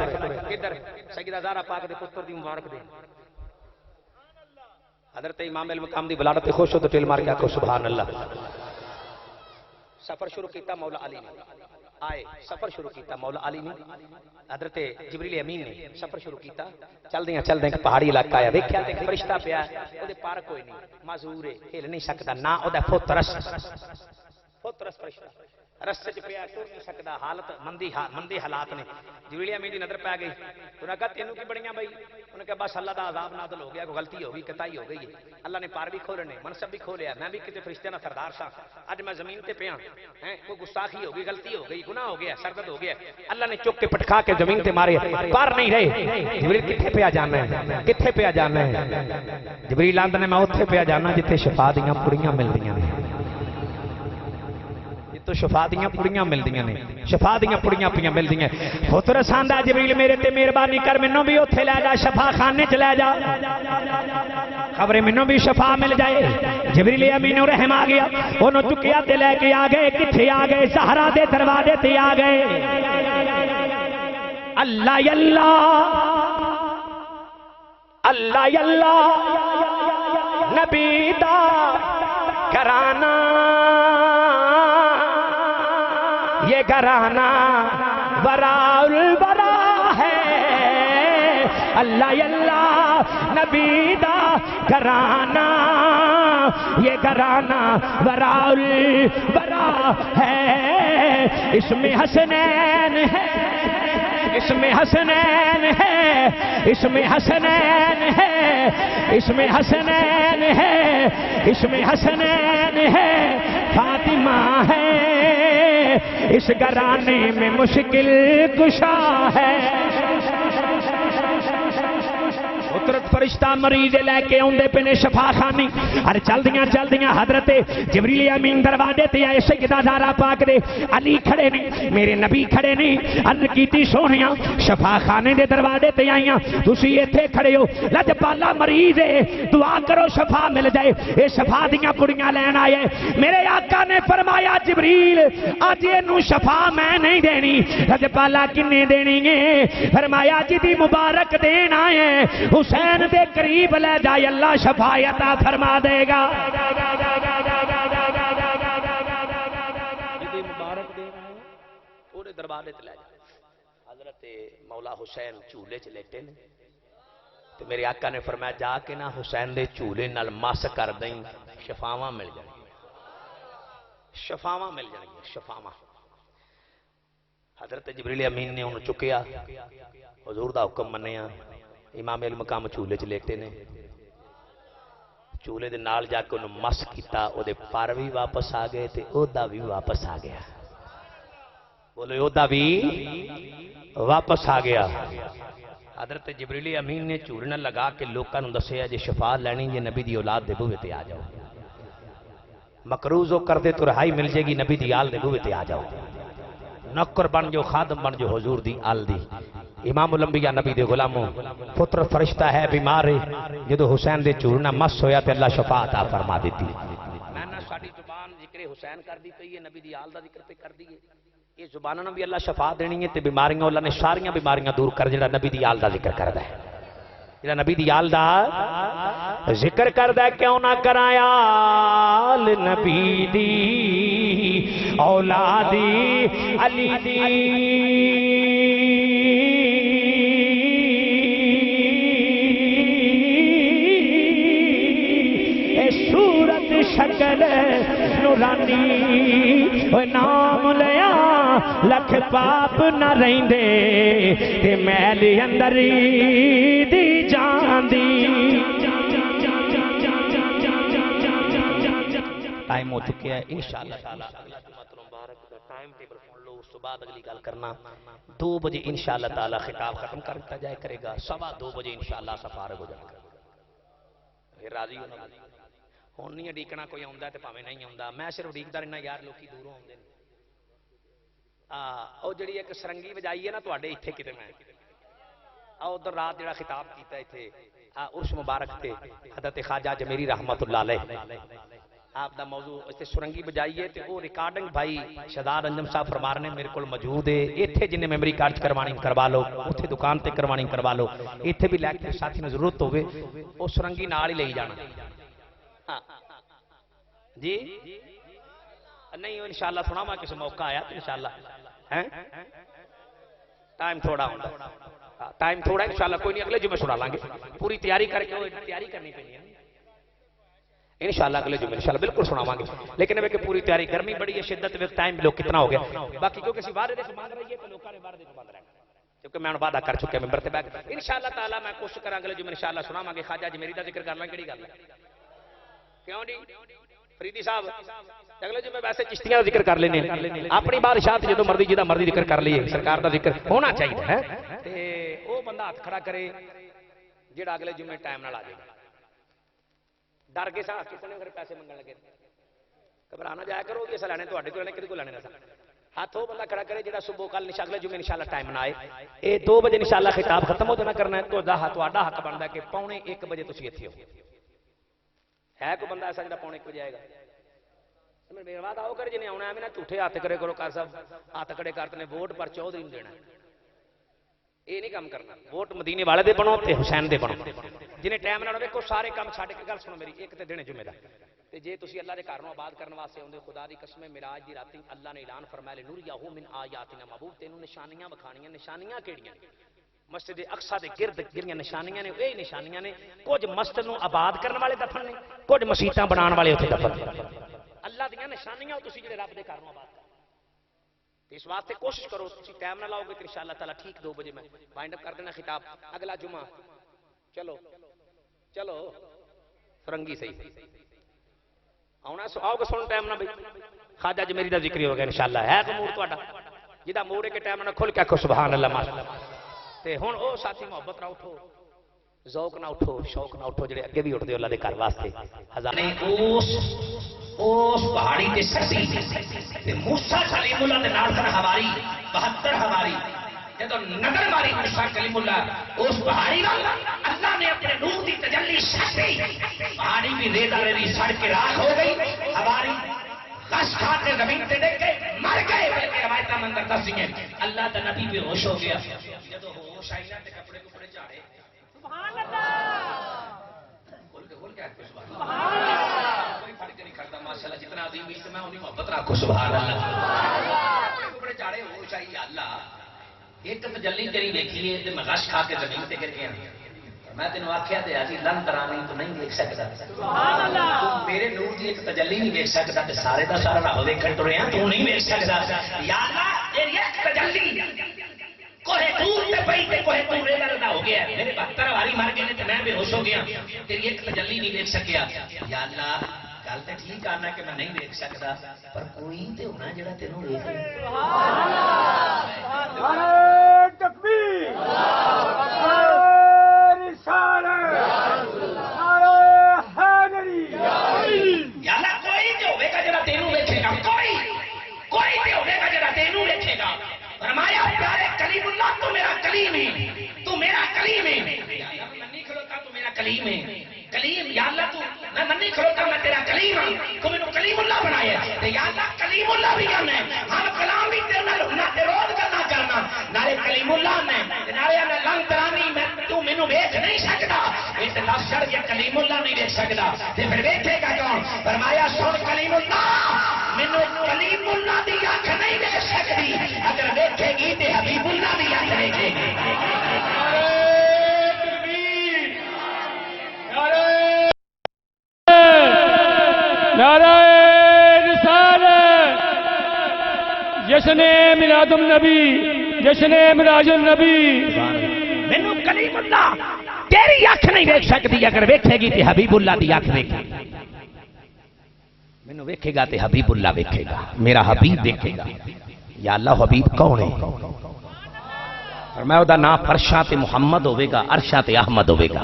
کدھر سیدہ زہرا پاک دے پتر دی مبارک دے حضرت امام المقام دی بلادت تے خوش ہو تو ٹیل مار کے آکو سبحان اللہ سفر شروع کیتا مولا علی نے آئے سفر شروع کیتا مولا علی نے حضرت جبریل امین نے سفر شروع کیتا چل دیں کہ پہاڑی علاقہ آیا دیکھیا تے فرشتہ پیا او دے پار کوئی نہیں معذور ہے ہل نہیں سکدا نہ او دا فوترس فرشتہ رستے چ پیا ٹر نہیں سکدا حالت مندی حالات نے جبریل امین دی نظر پہ گئی انہاں کہا تینوں کی بڑیاں بھائی انہوں نے کہا بس اللہ دا عذاب نازل ہو گیا کوئی غلطی ہو گئی کتائی ہو گئی ہے اللہ نے پار بھی کھولنے منصب بھی کھولیا میں بھی کتے فرشتے نہ سردار سا اج میں زمین تے پیا ہیں کوئی گستاخی ہو گئی غلطی ہو گئی گناہ ہو گیا سردرد ہو گیا اللہ نے چک کے پٹکا کے زمین تے مارے پار نہیں رہے جبریل کتھے پیا جانا ہے کتھے پیا جانا ہے جبریل آندا نے میں اوتھے پیا جانا جتھے شفا دیاں پوریاں ملدیاں نے تو شفا دیاں پوریاں ملدیاں نے شفا دیاں پوریاں پیاں ملدیاں پتر ساندا جبریل میرے تے مہربانی کر مینوں بھی اوتھے لے جا شفا خانے چ لے جا خبر مینوں بھی شفا مل جائے جبریل امین رحم آ گیا انہوں چکیا تے لے کے آ گئے کتھے آ گئے زہرا دے دروازے تے آ گئے اللہ اللہ اللہ نبی دا گھرانہ یہ گھرانہ براء البراء ہے اللہ اللہ نبی دا گھرانہ یہ گھرانہ براء البراء ہے اس میں حسنین ہے اس میں حسنین ہے اس میں حسنین ہے اس میں حسنین ہے اس میں حسنین ہے فاطمہ ہے اس گھرانے میں مشکل کشا ہے اترت فرشتہ مریض لے کے اوندے پنے شفا خانی ار چل دیاں حضرت جبریل امین دروازے تے آئے سیدہ زہرا پاک دے علی کھڑے نہیں میرے نبی کھڑے نہیں عرض کیتی سونیاں شفا خانے دے دروازے تے آئیاں تسی ایتھے کھڑے ہو لج پالا مریض ہے دعا کرو شفا مل جائے اے شفا دیاں پڑیاں لین آئے میرے آقا نے فرمایا جبریل اج اینوں شفا میں نہیں دینی لج پالا کنے دینی ہے فرمایا جی دی مبارک دین آئے حسین دے قریب لے جائے اللہ شفا عطا فرما دے گا جدی مبارک دے رہے پورے دربار تے لے جا حضرت مولا حسین جھولے چ لیٹے نے تے میرے آقا نے فرمایا جا کے نا حسین دے جھولے نال مس کر دیں شفاواں مل جائیں شفاواں مل جائیں شفاواں حضرت جبریل امین نے انہوں چکیا حضور دا حکم منیا امام المقام جھولے چ لیٹے نے چولے دے نال جا کے انہوں مس کیتا او دے پر بھی واپس آ گئے تے او دا بھی واپس آ گیا بولو او دا بھی واپس آ گیا حضرت جبریل امین نے چورنا لگا کے لوکاں نوں دسیا جے شفا لینی جے نبی دی اولاد دے بوئے تے آ جاؤ مقروض ہو کر دے تو رہائی مل جائے گی نبی دی آل دے بوئے تے آ جاؤ نوکر بن جو خادم بن جو حضور دی آل دی امام الانبیاء نبی دے غلاموں پتر فرشتہ ہے بیمار ہے جدو حسین دے چورنا مس ہویا تے اللہ شفا عطا فرما دیتی میں نہ ساڑی زبان ذکر حسین کر دی پئی ہے نبی دی آل دا ذکر پہ کر دیئے یہ زبانہ نبی اللہ شفا دینی ہے تے بیماریاں اللہ نے ساریاں بیماریاں دور کر جڑا نبی دی آل دا ذکر کر دا ہے جڑا نبی دی آل دا ذکر کر دا ہے کیوں نہ کرایا آل نبی دی اولادی علی دی صورت شکل نورانی نام لیا لکھ پاپ نہ رہندے تے میل اندر دی جان دی ٹائم ہو چکے ہیں انشاءاللہ تعالی مبارک دا ٹائم ٹیبل سن لو اس بعد اگلی گل کرنا 2 بجے انشاءاللہ تعالی خطاب ختم کرتا جائے کرے گا 2:15 بجے انشاءاللہ سفارغ ہو جائے گا پھر راضی ہونا ہوں نہیں اڈیکنا کوئی آتا ہے تو پاویں نہیں آتا میں صرف اڈیکتا رہنا یار لوگ دوروں آتے ہیں وہ جڑی ایک سرنگی بجائی ہے نا تے اتنے کتنے میں ادھر رات جڑا خطاب کیتا اتنے عرس مبارک تے حضرت خواجہ اجمیری رحمت اللہ علیہ آپ دا موضوع اس سرنگی بجائی ہے تے وہ ریکارڈنگ بھائی شہزاد انجم صاحب فرما رہے ہیں میرے کو موجود ہے اتنے جن میموری کارڈ کروانی کروا لو اتنے دکان تے کروانی کروا لو اتنے بھی لے کے ساتھی نے ضرورت ہوگی وہ سرنگی نال ہی لے جانا جی نہیں انشاءاللہ سنا میں کسی موقع آیا تو انشاءاللہ ٹائم تھوڑا ہوتا ٹائم تھوڑا انشاءاللہ کوئی نہیں اگلے جمعے سنا لیں گے پوری تیاری کر کے تیاری کرنی پڑی ہے انشاءاللہ اگلے جمعے انشاءاللہ بالکل سناواں گے لیکن اب کہ پوری تیاری گرمی بڑی ہے شدت وقت ٹائم لوگ کتنا ہو گیا باقی جو کسی وعدے سے مان رہی ہے تو لوگوں نے وعدے سے مان رہے ہیں کیونکہ میں وعدہ کر چکے ممبر تے بیٹھ انشاءاللہ تعالی میں کوشش کراں اگلے جمعے انشاءاللہ سناواں گے خواجہ اجمیری دا ذکر کر لیں کیڑی گل ہے کیوں جی فریدی صاحب اگلے جمعے ویسے چشتیاں ذکر کر لینے اپنی بادشاہت جدو مرضی جدا مرضی ذکر کر لیے سرکار دا ذکر ہونا چاہیے ہے تے او بندہ ہاتھ کھڑا کرے جڑا اگلے جمعے ٹائم نال آ جائے ڈر کے ساتھ کتنے پھر پیسے منگن لگے گھبرانا جایا کرو یہ لینے تے کو لینے کدی کو لینے نہ ہاتھ وہ بندہ کھڑا کرے جڑا صبح کل اگلے جمعے انشاءاللہ ٹائم نہ آئے اے 2 بجے انشاءاللہ خطاب ختم ہو جانا کرنا ہے تو تہاڈا حق بندا ہے کہ 1:45 بجے تسی ایتھے ہو ہے کوئی بندہ ایسا جڑا 1:45 بجے آئے گا میرے بعد آؤ کر جنہیں آنا ہے میں جھوٹے ہاتھ کرے کرو کار صاحب ہاتھ کھڑے کرتے ہیں ووٹ پر چودھری نوں دینا یہ نہیں کام کرنا ووٹ مدینے والے دے بنو تے حسین دے بنو جنہیں ٹائم نہ ویکھو سارے کام چھڈ کے گل سنو میری ایک تے دینے جمعے دا تے جے تسی اللہ دے گھر نوں آباد کرن واسطے اوندے خدا دی قسم معراج دی راتی اللہ نے اعلان فرمایا نوریہ من آیاتنا محبوب تینوں نشانیاں بکھانیاں نشانیاں کیڑیاں مسجد اقصی دے گرد جڑیاں نشانیاں نے اے نشانیاں نے کچھ مسجد نوں آباد کرن والے دفن نے کچھ مسجداں بنان والے اوتھے دفن نے اللہ دیاں نشانیاں تسی جڑے رب دے گھر نوں آباد اس واسطے کوشش کرو تسی ٹائم نہ لاؤ گے تو انشاءاللہ تعالی ٹھیک 2 بجے میں وائنڈ اپ کر دینا خطاب اگلا جمعہ چلو چلو فرنگی صحیح آنا آؤ گے سن ٹائم نہ بھائی خواجہ اجمیری دا ذکر ہوگا انشاءاللہ ہے تو موڑ تہاڈا جدا موڑ کے ٹائم نہ کھل کے آکھو سبحان اللہ ماشاءاللہ تے ہن او ساتھی محبت نہ اٹھو ذوق نہ اٹھو شوق نہ اٹھو جڑے اگے بھی اٹھدے اللہ دے گھر واسطے ہزار اس پہاڑی تے سردی تے موسیٰ کلیم اللہ دے نال سن ہواری 72 ہواری جدوں نظر ماری موسیٰ کلیم اللہ اس پہاڑی نال اللہ نے اپنے نور دی تجلی چھٹی پہاڑی بھی ریزہ ریزی سڑ کے راکھ ہو گئی ہواری غش کھاتے زمین تے دیکھے مر گئے بلکہ روایتاں مندر دس ہیں اللہ دا نبی بھی ہوش ہو گیا جدوں ہوش آئی نا تے کپڑے کپڑے جھاڑے سبحان اللہ کھول کے سبحان اللہ کوئی فرق نہیں کرتا ماشاءاللہ جتنا عظیم ہے میں انہی محبت رکھو سبحان اللہ کپڑے کپڑے جھاڑے ہوش آئی اللہ ایک تجلی تیری دیکھی ہے تے میں غش کھا کے زمین تے گر گیا میں تینوں آخیا تے آجی لن ترانی تو نہیں دیکھ سکتا سبحان اللہ تو میرے نور دی ایک تجلی نہیں دیکھ سکتا تے سارے دا سارا رب دیکھن ٹرے ہیں تو نہیں دیکھ سکتا یا اللہ تیری ایک تجلی کوہ طور تے پئی تے کوہ طور رضا ہو گیا میرے 72 واری مر گئے تے میں بے ہوش ہو گیا تیری ایک تجلی نہیں دیکھ سکیا یا اللہ گل تے ٹھیک آنا کہ میں نہیں دیکھ سکتا پر کوئی تے ہونا جڑا تینوں دیکھ لے سبحان اللہ نعرہ تکبیر نعرہ رسالت نعرہ حیدری یا اللہ کوئی تے ہوے گا جڑا تینوں دیکھے گا کوئی تے ہوے گا جڑا تینوں دیکھے گا فرمایا پیارے کلیم اللہ تو میرا کلیم ہے تو میرا کلیم ہے یا اللہ میں نہیں کھلوتا تو میرا کلیم ہے کلیم یا اللہ تو میں نہیں کھلوتا میں تیرا کلیم ہوں تو میں نے کلیم اللہ بنایا یا اللہ کلیم اللہ بھی میں ہم کلام بھی تیرے نال ہونا تے روز کرنا کرنا نارے کلیم اللہ میں نارے میں لنگ ترانی میں تو مینوں ویکھ نہیں سکدا اس لاشڑ یہ کلیم اللہ نہیں دیکھ سکدا تے پھر ویکھے گا کون فرمایا سن کلیم اللہ مینوں کلیم اللہ دی اکھ نہیں دیکھ سکدی اگر دیکھے گی تے حبیب اللہ دی اکھ دیکھے گی نعرہ رسالت جشن میلاد النبی جشن معراج النبی مینوں کلیم اللہ تیری اکھ نہیں دیکھ سکتی اگر ویکھے گی تے حبیب اللہ دی اکھ دیکھے گی مینوں ویکھے گا تے حبیب اللہ ویکھے گا میرا حبیب دیکھے گا یا اللہ حبیب کون ہے فرمایا دا نام فرشاں تے محمد ہوے گا عرشاں تے احمد ہوے گا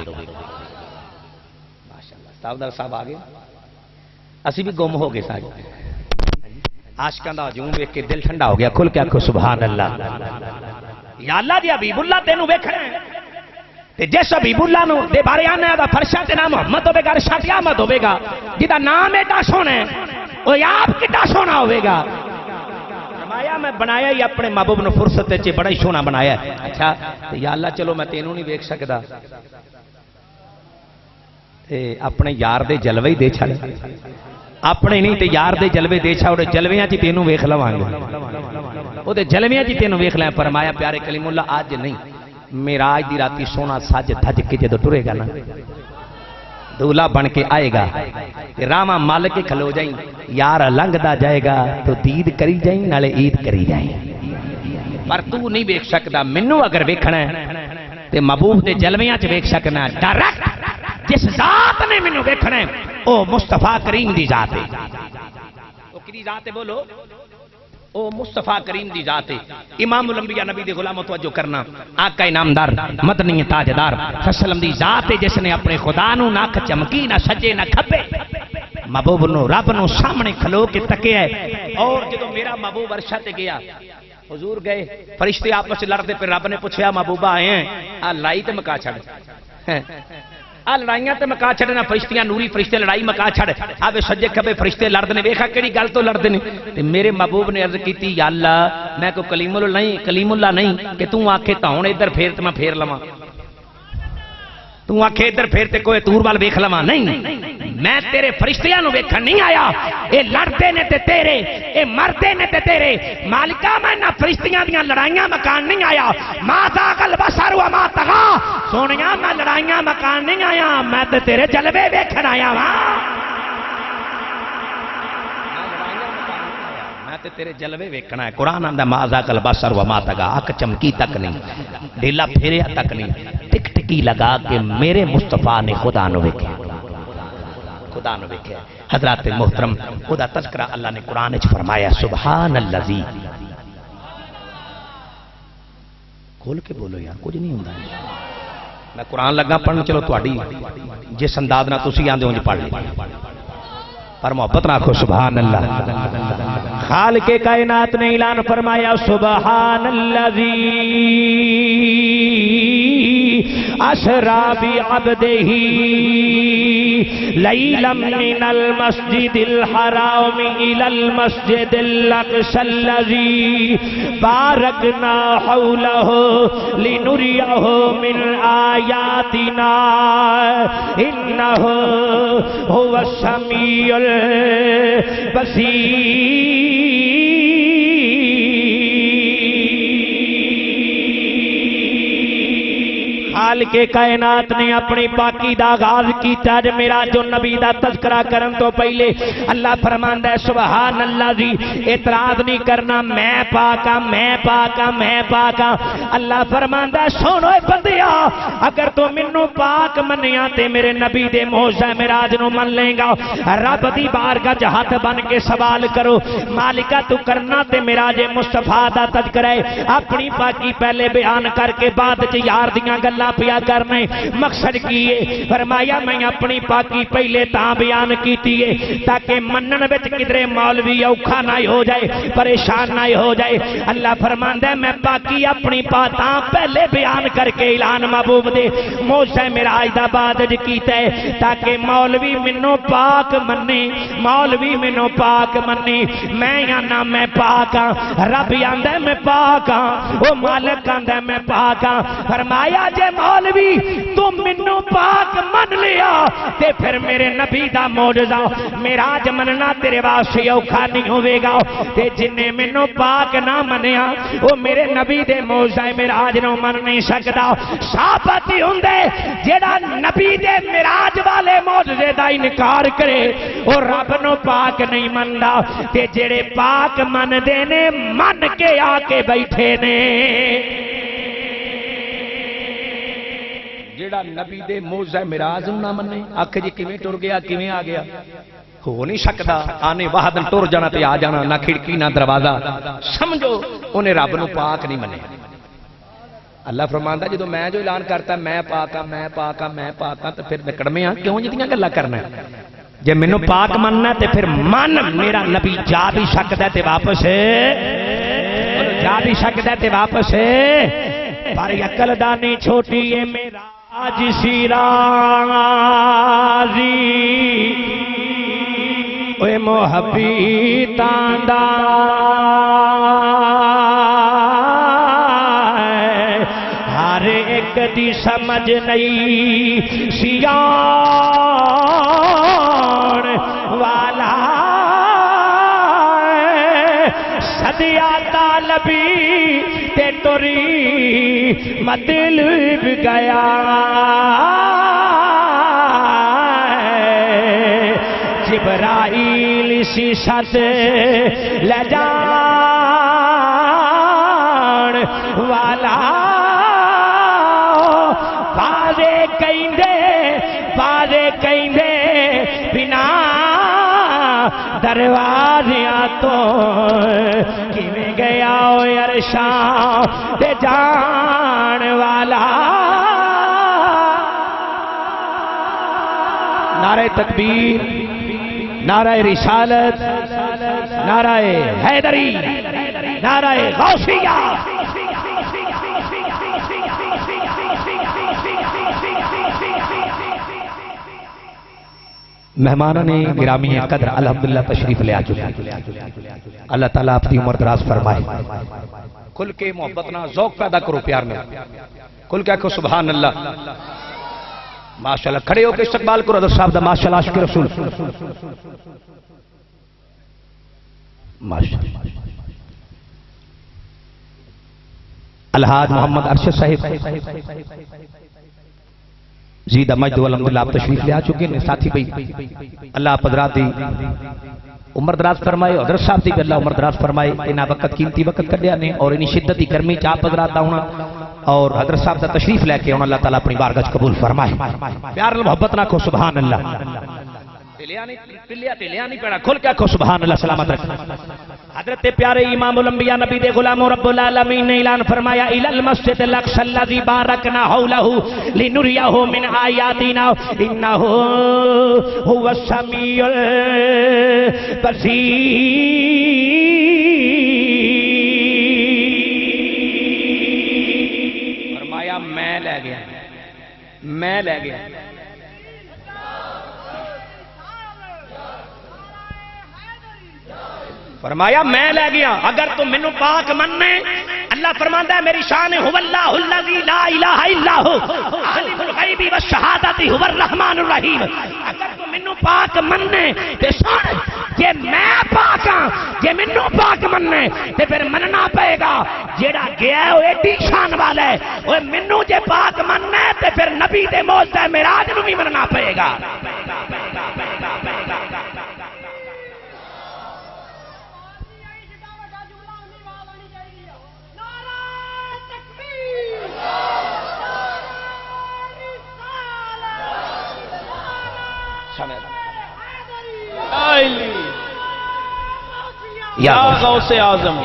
ماشاءاللہ صاحب صاحب آ گئے اسی بھی گم ہو گئے سارے عاشقاں دا ہجوم ویکھ کے دل ٹھنڈا ہو گیا کھل کے آکھو سبحان اللہ یا اللہ دی حبیب اللہ تینوں ویکھنا ہے تے جس حبیب اللہ نو دے بارے آنا ہے دا فرشاں تے نام محمد ہوے گا عرشاں تے احمد ہوے گا جدا نام ایڈا سونا ہے او آپ کڈا سونا ہوے گا فرمایا میں بنایا ہی اپنے محبوب نو فرصت وچ بڑا ہی سونا بنایا ہے اچھا تے یا اللہ چلو میں تینوں نہیں ویکھ سکدا تے اپنے یار دے جلوے ہی دے چھڑ اپنے نہیں تے یار دے جلوے دے چھا اور جلویاں چ تینوں ویکھ لواں گے او دے جلویاں چ تینوں ویکھ لیں فرمایا پیارے کلیم اللہ اج نہیں معراج دی راتی سونا سج دھج کے جدوں ٹرے گا نا دولہا بن کے آئے گا راما مال کے کھلو جائیں یار لنگدا جائے گا تو دید کری جائیں نالے عید کری جائیں پر تو نہیں ویکھ سکدا مینوں اگر ویکھنا ہے تے محبوب دے جلویاں چ ویکھ سکنا ڈائریکٹ جس ذات نے مینوں ویکھنا ہے او مصطفیٰ کریم دی ذات ہے او کدی ذات ہے بولو او مصطفیٰ کریم دی ذات ہے امام الانبیاء نبی دے غلام توجہ کرنا آقا انعامدار مدنی تاجدار وسلم دی ذات ہے جس نے اپنے خدا نو نہ چمکی نہ سجے نہ کھبے محبوب نو رب نو سامنے کھلو کے تکیا ہے اور جدوں میرا محبوب عرشہ تے گیا حضور گئے فرشتے آپس لڑتے پھر رب نے پوچھا محبوبہ آئے ہیں آ لائی تے مکا چھڑ آ لڑائیاں تے مکا چھڑنا فرشتیاں نوری فرشتے لڑائی مکا چھڑ آوے سجے کھبے فرشتے لڑدے نے ویکھا کیڑی گل تو لڑدے نے تے میرے محبوب نے عرض کیتی یا اللہ میں کو کلیم اللہ نہیں کہ تو آکھے تا ہن ادھر پھیر تے میں پھیر لواں تو آکھے ادھر پھیر تے کوئی تور وال ویکھ لواں نہیں میں تیرے فرشتیاں نو ویکھن نہیں آیا اے لڑدے نے تے تیرے اے مردے نے تے تیرے مالکا میں نہ فرشتیاں دیاں لڑائیاں مکان نہیں آیا ما ذاقل بصر و ما طغى سونیا میں لڑائیاں مکان نہیں آیا میں تے تیرے جلوے ویکھن آیا ہاں میں تے تیرے جلوے ویکھنا ہے قرآن آندا ما ذاقل بصر و ما طغى اک چمکی تک نہیں ڈیلا پھیریا تک نہیں ٹک ٹکی لگا کہ میرے مصطفیٰ نے خدا نو ویکھیا خدا نو ویکھیا حضرات محترم خدا تذکرہ اللہ نے قرآن وچ فرمایا سبحان الذی کھول کے بولو یار کچھ نہیں ہوندا میں قرآن لگا پڑھن چلو تہاڈی جس انداز نال تسی آندے ہو پڑھ لے پر محبت رکھو سبحان اللہ خالق کائنات نے اعلان فرمایا سبحان الذی اسرا بعبده لیلا من المسجد الحرام الى المسجد الاقصى الذي باركنا حوله لنريه من آياتنا انه هو السميع البصير مالک کائنات نے اپنی پاکی دا آغاز کیتا ج میرا جو نبی دا تذکرہ کرن تو پہلے اللہ فرماندا ہے سبحان اللہ جی اعتراض نہیں کرنا میں پاکاں میں پاکاں میں پاکاں اللہ فرماندا ہے سن اوے بندیا اگر تو مینوں پاک منیا تے میرے نبی دے معجزہ معراج نو من لے گا رب دی بارگاہ چ ہاتھ بن کے سوال کرو مالکا تو کرنا تے معراج مصطفیٰ دا تذکرہ ہے اپنی پاکی پہلے بیان کر کے بعد چ یار دیاں گلاں پیا کرنے مقصد کی ہے فرمایا میں اپنی پاکی پہلے تاں بیان کیتی ہے تاکہ منن وچ کدرے مولوی اوکھا نہ ہو جائے پریشان نہ ہو جائے اللہ فرماندا ہے میں پاکی اپنی پاتاں پہلے بیان کر کے اعلان محبوب دے معجزہ معراج دا بعد کیتا ہے تاکہ مولوی منوں پاک مننے مولوی منوں پاک مننے میں یا نہ میں پاک ہاں رب آندا ہے میں پاک ہاں او مالک آندا ہے میں پاک ہاں فرمایا جے مولوی تو منوں پاک من لیا تے پھر میرے نبی دا معجزہ معراج مننا تیرے واسطے اوکھا نہیں ہوے گا تے جنے منوں پاک نہ منیا او میرے نبی دے معجزہ معراج نو من نہیں سکدا ثابت ہی ہوندے جیڑا نبی دے معراج والے معجزے دا انکار کرے او رب نو پاک نہیں مندا تے جڑے پاک من دے نے من کے آ کے بیٹھے نے جیڑا نبی دے معجزہ معراج نہ منے آکھ جی کیویں ٹر گیا کیویں آ گیا ہو نہیں سکدا آنے واحد ٹر جانا تے آ جانا نہ کھڑکی نہ دروازہ سمجھو انہیں رب نو پاک نہیں منے اللہ فرماندا جدوں میں جو اعلان کرتا میں پاک ہاں میں پاک ہاں میں پاک ہاں تے پھر نکڑمے ہاں کیوں جتیاں گلاں کرنا جے مینوں پاک مننا تے پھر من میرا نبی جا بھی سکدا تے واپس جا بھی سکدا تے واپس پر عقل دانی چھوٹی ہے میرا آج سیرازی اوے محبی تاندا ہر ایک دی سمجھ نہیں سیان والا صدیا طالبی تے توری مطلب گیا جبرائیل سی سد لے جان والا بازے کہندے بنا دروازیاں تو کیویں گیا او عرشاں تے جان والا نعرہ تکبیر نعرہ رسالت نعرہ حیدری نعرہ غوثیہ مہمانان گرامی قدر الحمدللہ تشریف لے آ چکے اللہ تعالیٰ اپنی عمر دراز فرمائے کھل کے محبت نہ ذوق پیدا کرو پیار میں کھل کے کہو سبحان اللہ ماشاءاللہ کھڑے ہو کے استقبال کرو حضرت صاحب دا ماشاءاللہ عاشق رسول ماشاءاللہ الحاج محمد ارشد صاحب زیدہ مجد والحمدللہ آپ تشریف لے آ چکے ہیں ساتھی بھئی اللہ آپ حضرات دی عمر دراز فرمائے حضرت صاحب دی بھی اللہ عمر دراز فرمائے انہا وقت قیمتی وقت کڈیا نے اور انہی شدتی گرمی چاپ حضرات آؤنا اور حضرت صاحب دا تشریف لے کے ہونا اللہ تعالیٰ اپنی بارگاہ قبول فرمائے پیار محبت نہ کھو سبحان اللہ تلیا نہیں پڑا کھل کے کہو سبحان اللہ سلامت رکھنا حضرت پیارے امام الانبیاء نبی دے غلام رب العالمین نے اعلان فرمایا الی المسجد الاقصی الذی بارکنا حولہ لنریہ من آیاتنا انہ هو السمیع البصیر فرمایا میں لے گیا فرمایا میں لے گیا اگر تم منو پاک مننے اللہ فرماندا ہے میری شان هو اللہ الذی لا الہ الا هو عالم الغیب والشہادۃ هو الرحمن الرحیم اگر تم منو پاک مننے تے سن جے میں پاک ہاں جے مینوں پاک مننا ہے تے پھر مننا پئے گا جیڑا گیا ہے وہ ایڈی شان والا ہے اوے مینوں جے پاک مننا ہے تے پھر نبی دے معجزہ معراج نوں بھی مننا پئے گا یا غوث اعظم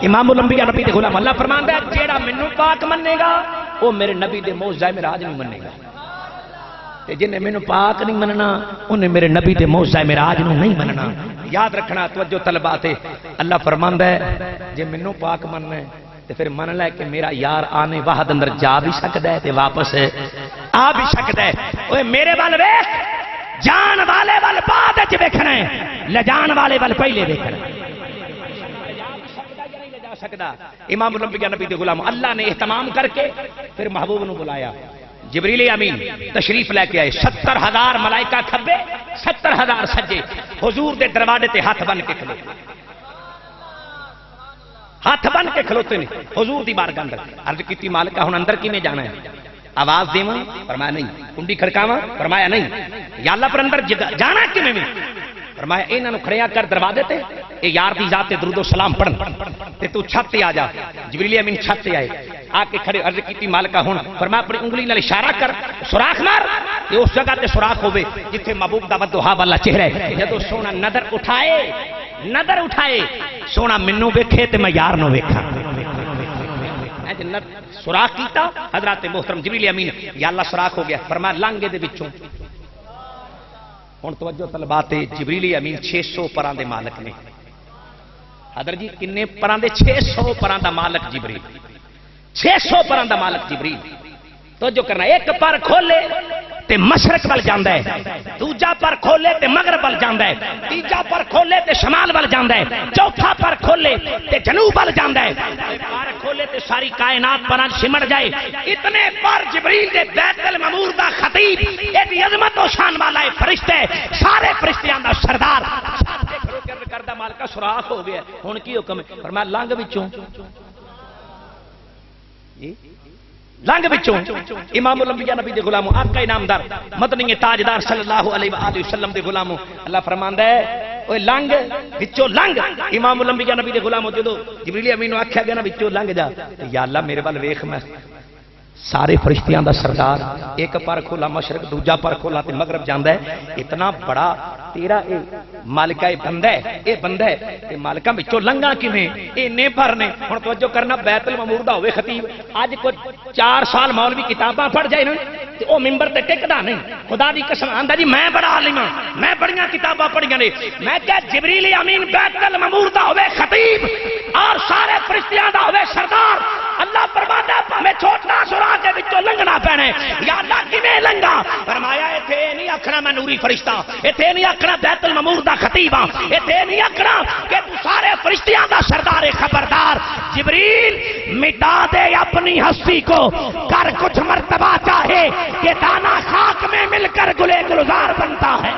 امام الانبیاء نبی دے غلام اللہ فرماندا ہے جیڑا مینوں پاک مننے گا وہ میرے نبی دے معجزہ معراج نہیں مننے گا تے جنے مینوں پاک نہیں مننا انہیں میرے نبی دے معجزہ معراج نوں نہیں مننا یاد رکھنا توجہ طلباء تے اللہ فرماندا ہے جے مینوں پاک مننا ہے تے پھر من لے کہ میرا یار آنے واحد اندر جا بھی سکدا ہے تے واپس آ بھی سکدا ہے اوے میرے ول ویکھ جان والے ول بعد وچ ویکھنا ہے لجان والے ول پہلے ویکھنا سکتا امام الانبیاء نبی دے غلام اللہ نے اہتمام کر کے پھر محبوب نو بلایا جبریل امین تشریف لے کے آئے 70,000 ملائکہ کھبے 70,000 سجے حضور دے دروازے تے ہاتھ بن کے کھلوتے ہاتھ بن کے کھلوتے نے حضور دی بارگاہ اندر عرض کیتی مالکہ ہن اندر کیویں جانا ہے آواز دیواں فرمایا نہیں کنڈی کھڑکاواں فرمایا نہیں یا اللہ پر اندر جانا کیویں فرمایا انہاں نو کھڑیا کر دروازے تے اے یار دی ذات تے درود و سلام پڑھن تے تو چھت تے آ جا جبریل امین چھت تے آئے آ کے کھڑے عرض کیتی مالکہ ہن فرمایا اپنی انگلی نال اشارہ کر سوراخ مار تے اس جگہ تے سوراخ ہوے جتھے محبوب دا ودھا والا چہرہ ہے جدوں سونا نظر اٹھائے سونا مینوں ویکھے تے میں یار نو ویکھاں سوراخ کیتا حضرات محترم جبریل امین یا اللہ سوراخ ہو گیا فرمایا لانگے دے وچوں ہن توجہ طلباء تے جبریل امین 600 پراں دے مالک نے حضرت جی کنے پراں دے 600 پراں دا مالک جبریل 600 پراں دا مالک جبریل توجہ کرنا ایک پر کھولے تے مشرق ول جاندا ہے دوجا پر کھولے تے مغرب ول جاندا ہے تیجا پر کھولے تے شمال ول جاندا ہے چوتھا پر کھولے تے جنوب ول جاندا ہے پر کھولے تے ساری کائنات پر سمٹ جائے اتنے پر جبریل دے بیت المعمور دا خطیب ایڈی عظمت و شان والا ہے فرشتے سارے فرشتیاں دا سردار کردا مالکا سوراخ ہو گیا ہن کی حکم ہے فرمایا لنگ وچوں لنگ بچوں امام الانبیاء نبی دے غلاموں آقا انعامدار مدنی تاجدار صلی اللہ علیہ وآلہ وسلم دے غلاموں اللہ فرماندا ہے اوے لنگ بچوں لنگ امام الانبیاء نبی دے غلاموں جدوں جبریل امین نو آکھیا گیا نا بچوں لنگ جا یا اللہ میرے ول ویکھ میں سارے فرشتیاں دا سردار ایک پر کھولا مشرق دوجا پر کھولا تے مغرب جاندا ہے اتنا بڑا تیرا اے مالکہ اے بندہ ہے تے مالکاں وچوں لنگا کیویں اینے پر نے ہن توجہ کرنا بیت المعمور دا ہوے خطیب اج کوئی 4 سال مولوی کتاباں پڑھ جائے نا تے او منبر تے ٹکدا نہیں خدا دی قسم آندا جی میں بڑا عالم ہاں میں بڑیاں کتاباں پڑھیاں نے میں کہ جبریل امین بیت المعمور دا ہوے خطیب اور سارے فرشتیاں دا ہوے سردار اللہ فرماتا ہے میں چھوٹا سوراخ دے وچوں لنگنا پینا یا اللہ کیویں لنگا فرمایا ایتھے نہیں آکھنا میں نوری فرشتہ ایتھے نہیں آکھنا بیت المعمور دا خطیب ہاں ایتھے نہیں آکھنا کہ تو سارے فرشتیاں دا سردار خبردار جبریل مٹا دے اپنی ہستی کو کر کچھ مرتبہ چاہے کہ دانا خاک میں مل کر گلے گلزار بنتا ہے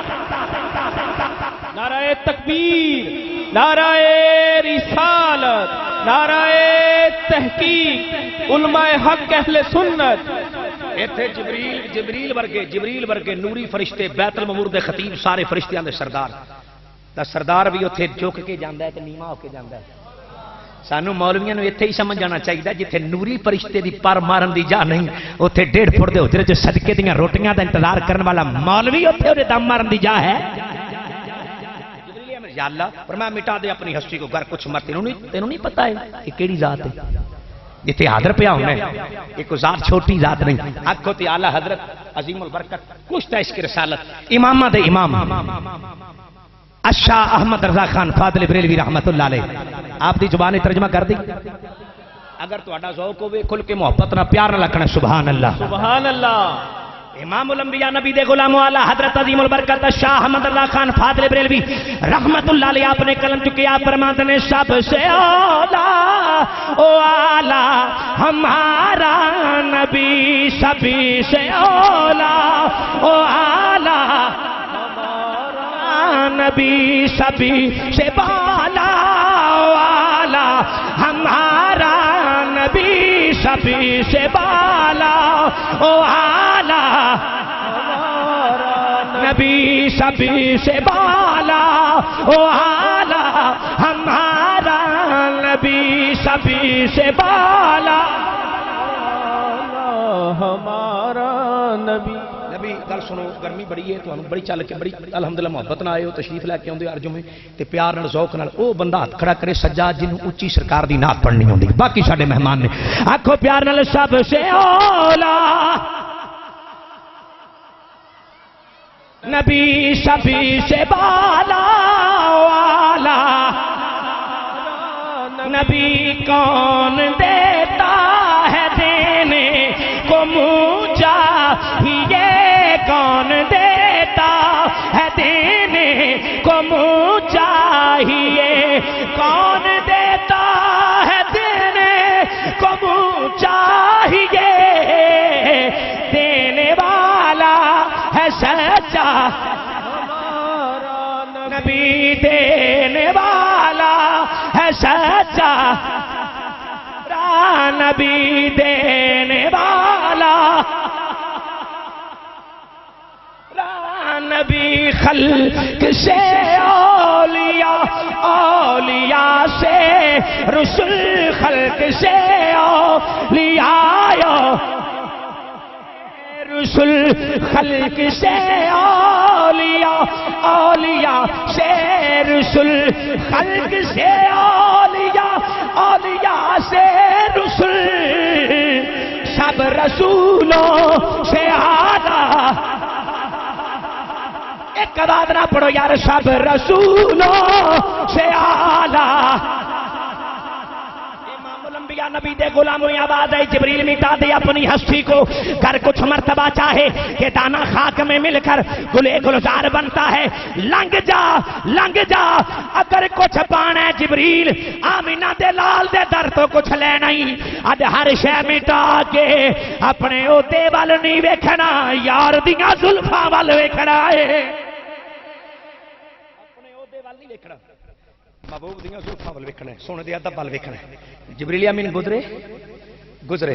نعرہ تکبیر نعرہ رسالت نعرہ تحقیق علماء حق اہل سنت ایتھے جبریل ورگے نوری فرشتے بیت المعمور دے خطیب سارے فرشتیاں دے سردار دا سردار بھی اوتھے جھک کے جاندا ہے تے نیواں ہو کے جاندا ہے سانو مولویاں نو ایتھے ہی سمجھ جانا چاہیے جتھے نوری فرشتے دی پر مارن دی جا نہیں اوتھے 1.5 فٹ دے حجرے وچ صدقے دیاں روٹیاں دا انتظار کرن والا مولوی اوتھے اودے دم مارن دی جا ہے یا اللہ فرمایا مٹا دے اپنی ہستی کو گر کچھ مر تینوں نہیں پتہ ہے کہ کیڑی ذات ہے جتھے حاضر پیا ہونا ہے یہ کوئی ذات چھوٹی ذات نہیں آکھو تے اعلی حضرت عظیم البرکت کچھ تا اس کی رسالت امامہ دے امام الشاہ احمد رضا خان فاضل بریلوی رحمت اللہ علیہ آپ دی زبان ترجمہ کر دی اگر تہاڈا ذوق ہوے کھل کے محبت نہ پیار نہ لکھنا سبحان اللہ سبحان اللہ امام الانبیاء نبی دے غلاموں اعلی حضرت عظیم البرکت شاہ احمد رضا خان فاضل بریلوی رحمت اللہ علیہ آپ نے کلم چکیا فرماتے ہیں سب سے اولا او اعلی ہمارا نبی سبھی سے اولا او اعلی ہمارا نبی سبھی سے بالا والا ہمارا نبی سبھی سے بالا والا نبی سبھی سے بالا والا ہمارا نبی سبھی سے بالا ہمارا نبی نبی گل سنو گرمی بڑی ہے تو بڑی چل کے بڑی الحمدللہ محبت نہ آئے ہو تشریف لے کے آدھے ارجو میں تے پیار نال ذوق نال او بندہ ہاتھ کھڑا کرے سجا جنوں اچھی سرکار دی نعت پڑھنی ہوندی باقی ساڈے مہمان نے آنکھو پیار نال سب سے اولا نبی سبھی سے بالا والا نبی کون دیتا ہے دینے کو منہ چاہیے کون دیتا ہے دینے کو منہ چاہیے کون دیتا ہے دینے کو منہ چاہیے دینے والا ہے سچا نبی دینے والا ہے سچا نبی دینے والا نبی خلق سے اولیاء اولیاء سے رسول خلق سے اولیاء رسول خلق سے اولیاء اولیاء سے رسول خلق سے اولیاء اولیاء سے رسول سب رسولوں سے اعلیٰ ایک بات نہ پڑھو یار سب رسولوں سے اعلیٰ انبیاء نبی دے غلاموں آواز ہے جبریل مٹا دے اپنی ہستی کو کر کچھ مرتبہ چاہے کہ دانا خاک میں مل کر گلے گلزار بنتا ہے لنگ جا اگر کچھ پانا ہے جبریل آمینہ دے لال دے در تو کچھ لے نہیں اج ہر شے مٹا کے اپنے اوتے وال نہیں ویکھنا یار دیاں زلفاں وال ویکھنا ہے اپنے اوتے وال نہیں ویکھنا محبوب دیاں زلفاں وال ویکھنا ہے سونے دے ادب وال ویکھنا ہے جبریل امین گزرے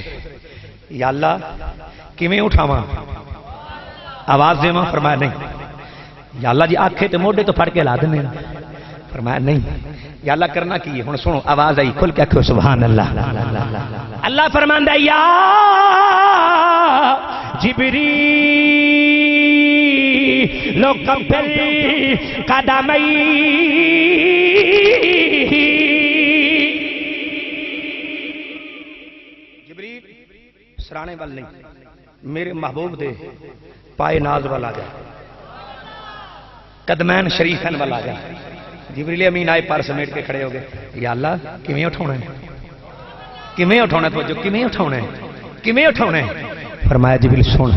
یا اللہ کیویں اٹھاواں آواز دیواں فرمایا نہیں یا اللہ جی آنکھیں تے موڈے تو پھڑ کے لا دینے فرمایا نہیں یا اللہ کرنا کی ہے ہن سنو آواز آئی کھل کے آکھو سبحان اللہ اللہ فرماندا یا جبریل قبل قدمی سرانے وال نہیں میرے محبوب دے پائے ناز وال آ جا قدمین شریفین وال آ جا جبریل امین آئے پر سمیٹ کے کھڑے ہو گئے یا اللہ کیویں اٹھانا ہے کیویں اٹھانا ہے توجہ کیویں اٹھانا ہے کیویں اٹھانا ہے فرمایا جبریل سن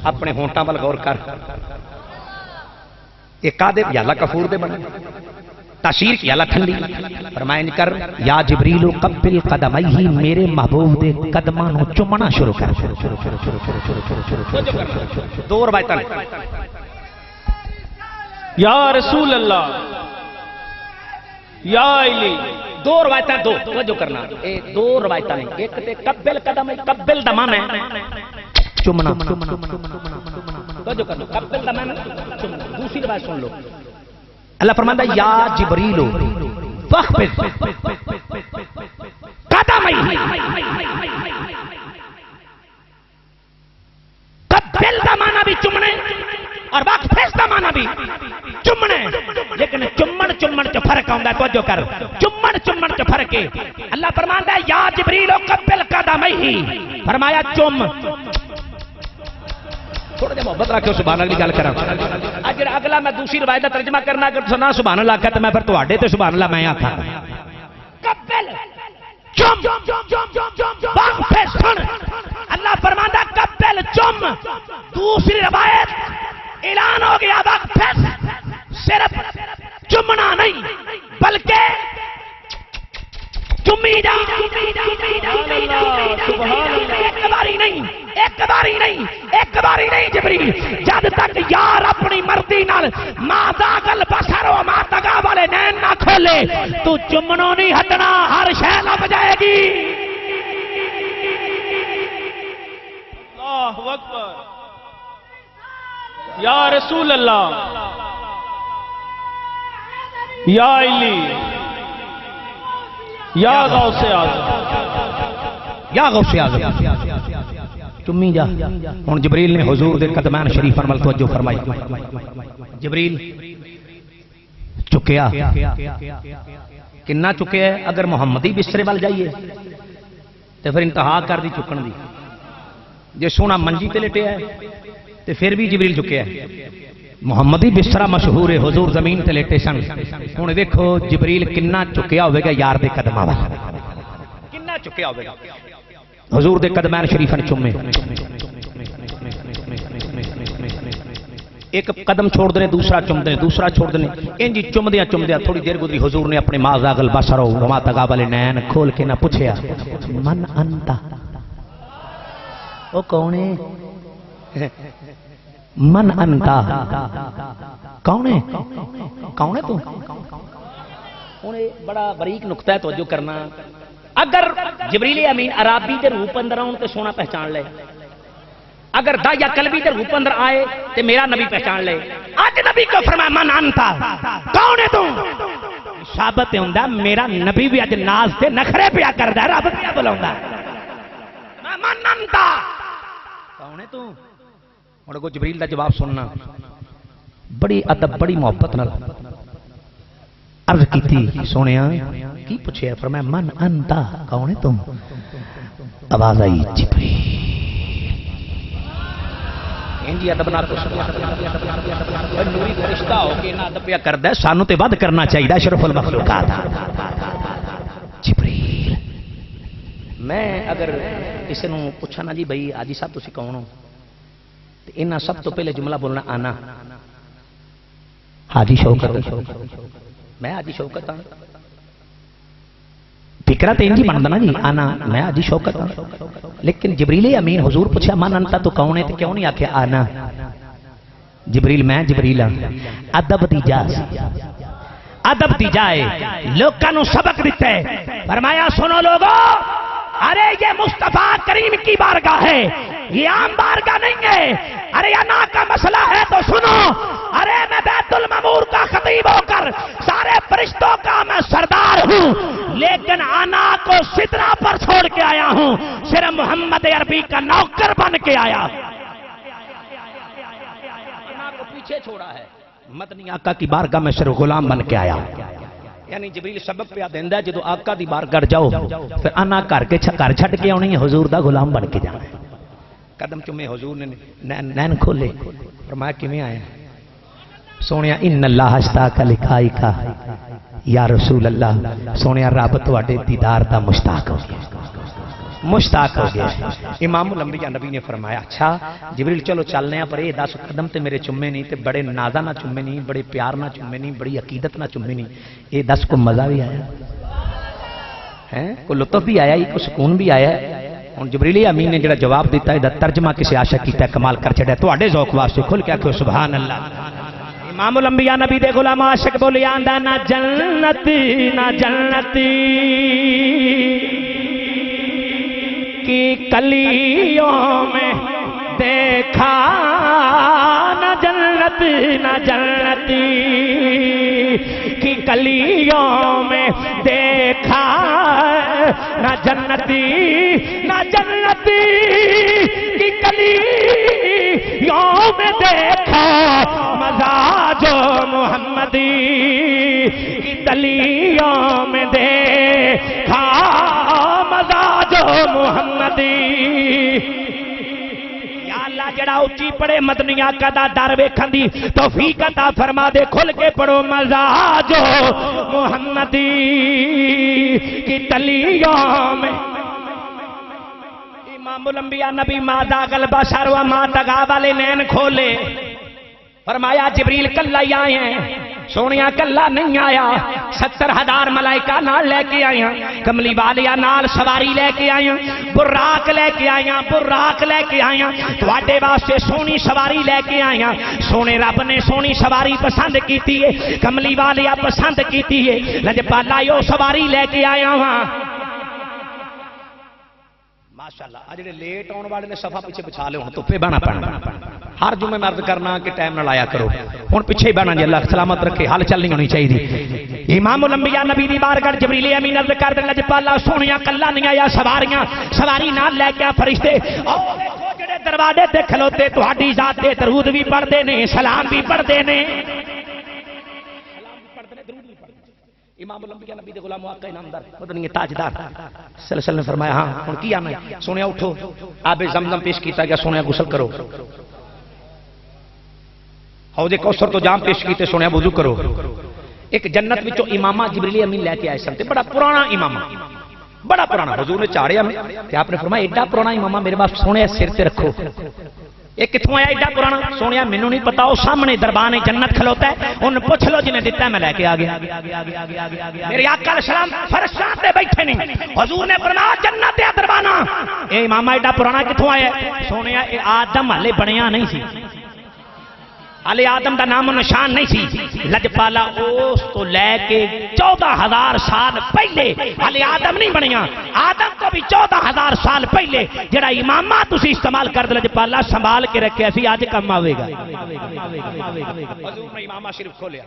اپنے ہونٹاں وال غور کر ایک آدھے یا اللہ کفور دے بنے تاشیر کی اللہ ٹھنڈی فرمائے کر یا جبریل قبل قدمئی میرے محبوب دے قدمانوں چمنا شروع کر دو روایتاں یا رسول اللہ یا علی دو روایتاں دو توجہ کرنا اے دو روایتاں نہیں ایک تے قبل قدم قبل دا معنی ہے چمنا توجہ کرنا قبل دا معنی چمنا دوسری روایت سن لو اللہ فرماندا یا جبریل فخفض قدمئی قبل دا معنی بھی چمنے اور وقفز دا معنی بھی چمنے لیکن چمن چو فرق آندا ہے توجہ کر چمن چو فرق ہے اللہ فرماندا ہے یا جبریل قبل قدمئی فرمایا چم تھوڑا جا محبت رکھو سبحان اللہ کی گل کراں اگر اگلا میں دوسری روایت کا ترجمہ کرنا اگر سنا سبحان اللہ کہتا میں پھر تواڈے تے سبحان اللہ میں آکھاں قبل چم وقفز سن اللہ فرماندا قبل چم دوسری روایت اعلان ہو گیا وقفز صرف چمنا نہیں بلکہ چمی جا ایک باری نہیں ایک باری نہیں جبریل جب تک یار اپنی مرضی نال ما ذاقل بصر و ما طغى والے نین نہ کھولے تو چمنوں نہیں ہٹنا، ہر شے لب جائے گی۔ اللہ اکبر، یا رسول اللہ، یا علی، یا غوث اعظم، یا غوث اعظم چمی جا۔ ہن جبریل نے حضور دے قدمان شریف پر توجہ فرمائی۔ جبریل چکیا کنا چکیا ہے؟ اگر محمدی بسترے وال جائیے تو پھر انتہا کر دی چکن دی، جے سونا منجی تے لٹیا ہے تو پھر بھی جبریل چکیا ہے۔ محمدی بسترا مشہور ہے، حضور زمین تے لیٹے سن۔ ہن دیکھو جبریل کنا چکیا ہوئے گا یار دے قدماں وال، کنا چکیا ہوئے گا حضور دے قدمان شریفاں چومے۔ ایک قدم چھوڑ دے دوسرا چوم دے، دوسرا چھوڑ دے، انجی چومدیاں چومدیاں تھوڑی دیر گزری حضور نے اپنے ما ذاقل بصر و ما طغى والے نین کھول کے نہ پوچھیا من انت، او کون ہے؟ من انت، کون ہے؟ کون ہے تو؟ انہیں بڑا باریک نقطہ ہے توجہ کرنا۔ اگر جبریل امین عرابی دے روپ اندر آن تے سونا پہچان لے، اگر دا یا قلبی دے روپ اندر آئے تے میرا نبی پہچان لے۔ آج نبی کو فرمایا من انتا، کون ہے تو؟ ثابت ہوندا میرا نبی بھی اج ناز تے نخرے پیا کردا ہے، رب پیا بلاوندا ہے من انتا، کون ہے تو؟ ہن کو جبریل دا جواب سننا، بڑی ادب بڑی محبت نال عرض کیتی، سونیا کی پوچھیا؟ فرمایا من انتا، کون ہے تم؟ آواز آئی جبریل، انجی ادب نال پوچھنا، نوری فرشتہ ہو کے نہ ادب پیا کردا ہے، سانو تے ود کرنا چاہیے اشرف المخلوقات۔ جبریل میں اگر کسی نو پوچھا نا جی بھائی حاجی صاحب تسی کون ہو، تے انہاں سب تو پہلے جملہ بولنا آنا حاجی شوکت، میں حاجی شوکت ہاں، فکرہ تے انجی بندا نا جی آنا میں حاجی شوکت ہاں۔ لیکن جبریل امین حضور پوچھا من انتا تو کون ہے، تے کیوں نہیں آکھیا آنا؟ جبریل میں جبریل ہاں۔ ادب دی جا سی، ادب دی جائے لوکاں نو سبق دیتا ہے۔ فرمایا سنو لوگو، ارے یہ مصطفیٰ کریم کی بارگاہ ہے، یہ عام بارگاہ نہیں ہے۔ ارے انا کا مسئلہ ہے تو سنو، ارے میں بیت المعمور کا خطیب ہو کر سارے فرشتوں کا میں سردار ہوں، لیکن انا کو سدرا پر چھوڑ کے آیا ہوں، صرف محمد عربی کا نوکر بن کے آیا۔ انا کو پیچھے چھوڑا ہے، مدنی آقا کی بارگاہ میں صرف غلام بن کے آیا۔ یعنی جبریل سبق پہ دیندا ہے جدو آقا دی بارگاہ جاؤ پھر انا کر کے گھر چھڈ کے آنی ہے، حضور دا غلام بن کے جانا ہے۔ قدم چومے حضور نے نین کھولے، فرمایا کیویں آیا؟ سونیا ان اللہ اشتاق لقائک یا رسول اللہ، سونیا رب تواڈے دیدار دا مشتاق ہو گیا، مشتاق ہو گیا۔ امام الانبیاء نبی نے فرمایا اچھا جبریل چلو چلنے ہیں، پر یہ 10 قدم تے میرے چومے نہیں، تے بڑے نازا نہ چومے نہیں، بڑے پیار نہ چومے نہیں، بڑی عقیدت نہ چومے نہیں، یہ 10 کو مزہ بھی آیا ہے، کوئی لطف بھی آیا، کوئی سکون بھی آیا ہے۔ ہن جبریل امین نے جڑا جواب دیتا ہے، ترجمہ کسی عاشق کیتا ہے، کمال کر چھڑیا، تواڈے ذوق واسطے کھل کے آکھو سبحان اللہ۔ امام الانبیاء نبی دے غلام عاشق بولی آندا نہ جنتی نہ جنتی کی کلیوں میں دیکھا، نہ جنتی نہ جنتی کی کلیوں میں دیکھا، نہ جنتی نہ جنتی کی کلیوں میں دیکھا، مزاج محمدی کی کلیوں میں دیکھا، مزاج محمدی۔ یا اللہ جڑا اچھی پڑے مدنی آقا دا در ویکھن دی توفیق عطا فرما دے، کھل کے پڑھو مزاج محمدی کی تلیوں میں۔ امام الانبیاء نبی ما ذاقل بصر و ما طغى والے نین کھولے، فرمایا جبریل کلا ہی آئے ہیں، سونیا کلا نہیں آیا، 70,000 ملائکہ نال لے کے آئے ہیں، کملی والیا نال سواری لے کے آئے ہیں، براق لے کے آئے ہیں، براق لے کے آئے ہیں، تواڈے واسطے سونی سواری لے کے آئے ہیں، سونے رب نے سونی سواری پسند کیتی ہے، کملی والیا پسند کیتی ہے، لجپالا یو سواری لے کے آیا ہاں۔ ماشاءاللہ آ جڑے لیٹ آن والے نے صفا پیچھے بچھا لے ہن دھوپے بہنا پڑنا، ہر جمعے میں عرض کرنا کہ ٹائم نہ لایا کرو، ہن پیچھے ہی بہنا جی، اللہ سلامت رکھے، حال چل نہیں ہونی چاہیے۔ امام الانبیاء نبی دی بارگاہ جبریل امین عرض کر دے لجپالا سونیا کلا نہیں آیا، سواریاں سواری نال لے کے فرشتے او دیکھو جڑے دروازے تے کھلوتے تہاڈی ذات دے درود بھی پڑھدے نے، سلام بھی پڑھدے نے، امام الانبیاء نبی دے غلام واقع انعامدار مدنی تاجدار صلی اللہ علیہ وسلم نے فرمایا ہاں ہن کی آنا ہے، سونیا اٹھو، آب زمزم پیش کیتا گیا، سونیا غسل کرو، حوض کوثر تو جام پیش کیتے، سونیا وضو کرو۔ ایک جنت وچوں امامہ جبریل امین لے کے آئے سن تے بڑا پرانا امامہ، بڑا پرانا، حضور نے چاڑیا تے آپ نے فرمایا ایڈا پرانا امامہ میرے پاس سونے سر تے رکھو۔ ایک کتوں آیا ایڈا پرانا؟ سونیا مینوں نہیں پتا، وہ سامنے دربان جنت کھلوتا ہے، ان پوچھ لو جنہیں دیتا ہے میں لے کے آ گیا۔ میرے آقا علیہ السلام فرشتوں تے بیٹھے نہیں، حضور نے فرمایا جنت ہے دربانہ، اے امامہ ایڈا پرانا کتوں آیا؟ سونیا اے آدم ہلے بنیا نہیں سی، علی آدم دا نام و نشان نہیں سی، لجپالا اس تو لے کے 14,000 سال پہلے علی آدم نہیں بنیا، آدم کو بھی 14,000 سال پہلے جڑا امامہ تسی استعمال کر دے لجپالا سنبھال کے رکھے سی، آج کم آوے گا۔ حضور نے امامہ شریف کھولیا،